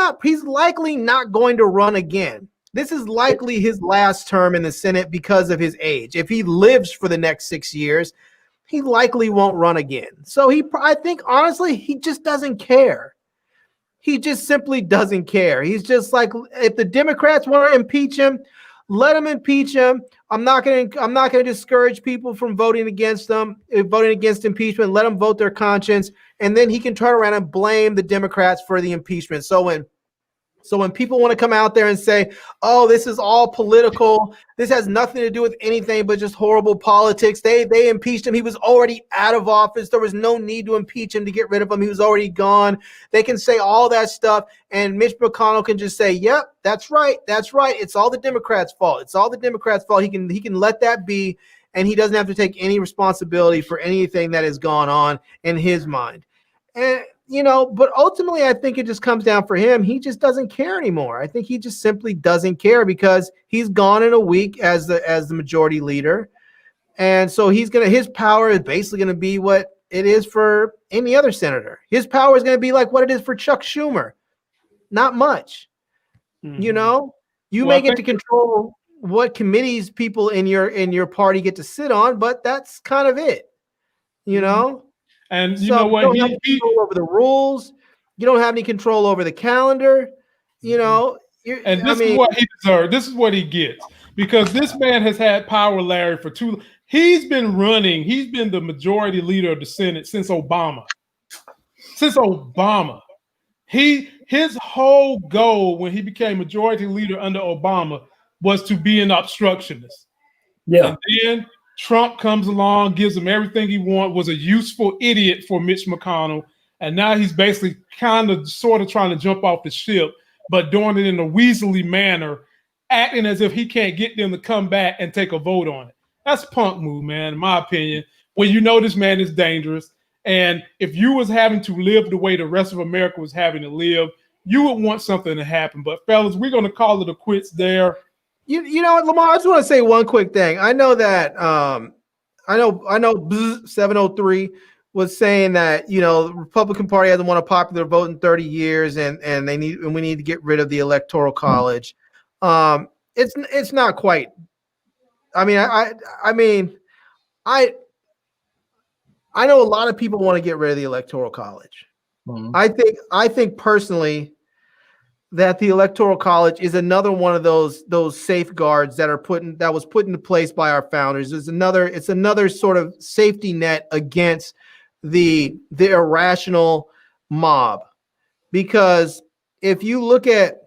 likely not going to run again. This is likely his last term in the Senate because of his age. If he lives for the next 6 years, he likely won't run again. So I think honestly, he just doesn't care. He just simply doesn't care. He's just like, if the Democrats want to impeach him, let them impeach him. I'm not going to discourage people from voting against impeachment. Let them vote their conscience. and then he can turn around and blame the Democrats for the impeachment. So when people want to come out there and say, oh, this is all political, this has nothing to do with anything but just horrible politics. They impeached him. He was already out of office. There was no need to impeach him to get rid of him. He was already gone. They can say all that stuff, and Mitch McConnell can just say, yep, that's right. That's right. It's all the Democrats' fault. It's all the Democrats' fault. He can let that be, and he doesn't have to take any responsibility for anything that has gone on in his mind. And but ultimately, I think it just comes down for him. He just doesn't care anymore. I think he just simply doesn't care because he's gone in a week as the majority leader. And so his power is basically going to be what it is for any other senator. His power is going to be like what it is for Chuck Schumer. Not much. Mm-hmm. You may get to control what committees people in your party get to sit on, but that's kind of it. And you know what? You don't have any control over the rules. You don't have any control over the calendar. And this is what he deserves. This is what he gets. Because this man has had power, Larry, for he's been running. He's been the majority leader of the Senate since Obama. His whole goal when he became majority leader under Obama was to be an obstructionist. Yeah. And then Trump comes along, gives him everything he wants, was a useful idiot for Mitch McConnell. And now he's basically sort of trying to jump off the ship, but doing it in a weaselly manner, acting as if he can't get them to come back and take a vote on it. That's a punk move, man, in my opinion, when this man is dangerous. And if you was having to live the way the rest of America was having to live, you would want something to happen. But fellas, we're going to call it a quits there. You know what, Lamar? I just want to say one quick thing. I know that I know 703 was saying that the Republican Party hasn't won a popular vote in 30 years, and we need to get rid of the Electoral College. It's not quite. I know a lot of people want to get rid of the Electoral College. Mm-hmm. I think personally that the Electoral College is another one of those safeguards that was put into place by our founders. It's another sort of safety net against the irrational mob. Because if you look at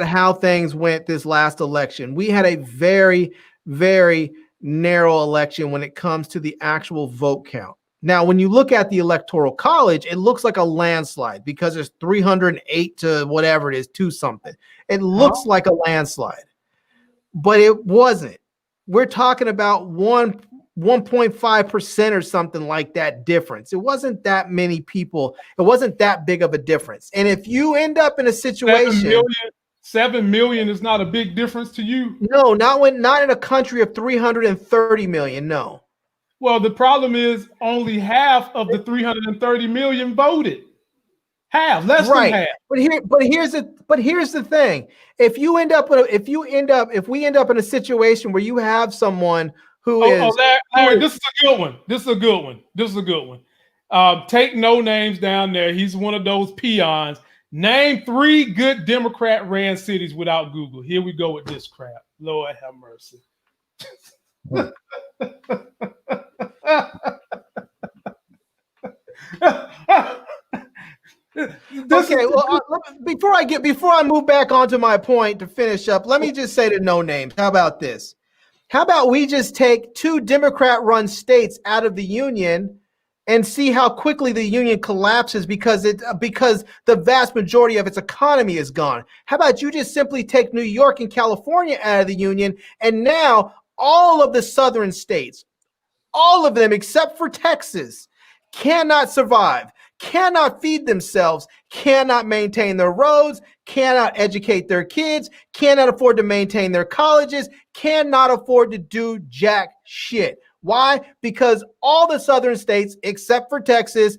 how things went this last election, we had a very, very narrow election when it comes to the actual vote count. Now, when you look at the Electoral College, it looks like a landslide because it's 308 to whatever it is, 2 something. It looks like a landslide, but it wasn't. We're talking about 1.5% or something like that difference. It wasn't that many people. It wasn't that big of a difference. And if you end up in a situation, 7 million is not a big difference to you. No, not in a country of 330 million. No. Well, the problem is only half of the 330 million voted. Less than half. But here's the thing. If we end up in a situation where you have someone who is Larry, this is a good one. Take no names down there. He's one of those peons. Name 3 good Democrat ran cities without Google. Here we go with this crap. Lord have mercy. Before I move back onto my point to finish up, let me just say to no names. How about this? How about we just take 2 Democrat-run states out of the union and see how quickly the union collapses because the vast majority of its economy is gone? How about you just simply take New York and California out of the union, and now all of the southern states, all of them except for Texas, cannot survive, cannot feed themselves, cannot maintain their roads, cannot educate their kids, cannot afford to maintain their colleges, cannot afford to do jack shit. Why? Because all the southern states, except for Texas,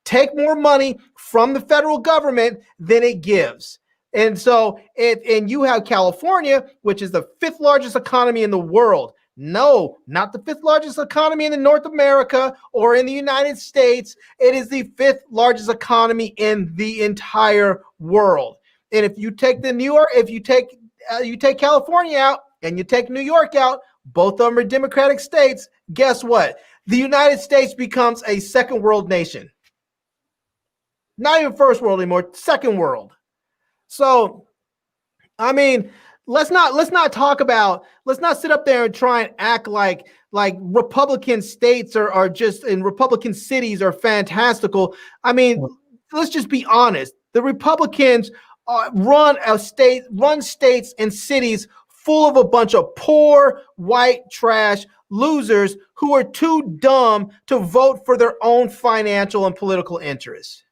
take more money from the federal government than it gives. And so, and you have California, which is the 5th largest economy in the world. No, not the 5th largest economy in North America or in the United States. It is the 5th largest economy in the entire world. And if you take you take California out and you take New York out, both of them are Democratic states. Guess what? the United States becomes a second world nation. Not even first world anymore, second world. So, I mean, let's not sit up there and try and act like Republican states are just, and Republican cities are fantastical. I mean, let's just be honest. The Republicans run states and cities full of a bunch of poor white trash losers who are too dumb to vote for their own financial and political interests.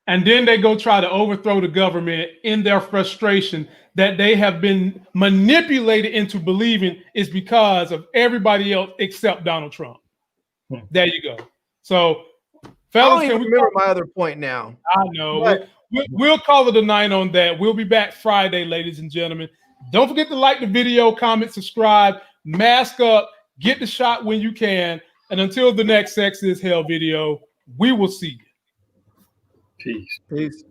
And then they go try to overthrow the government in their frustration that they have been manipulated into believing is because of everybody else except Donald Trump. There you go. So, fellas, I don't even remember my other point now. I know. We'll call it a night on that. We'll be back Friday, ladies and gentlemen. Don't forget to like the video, comment, subscribe, mask up, get the shot when you can. And until the next Sex is Hell video, we will see you. Peace. Peace.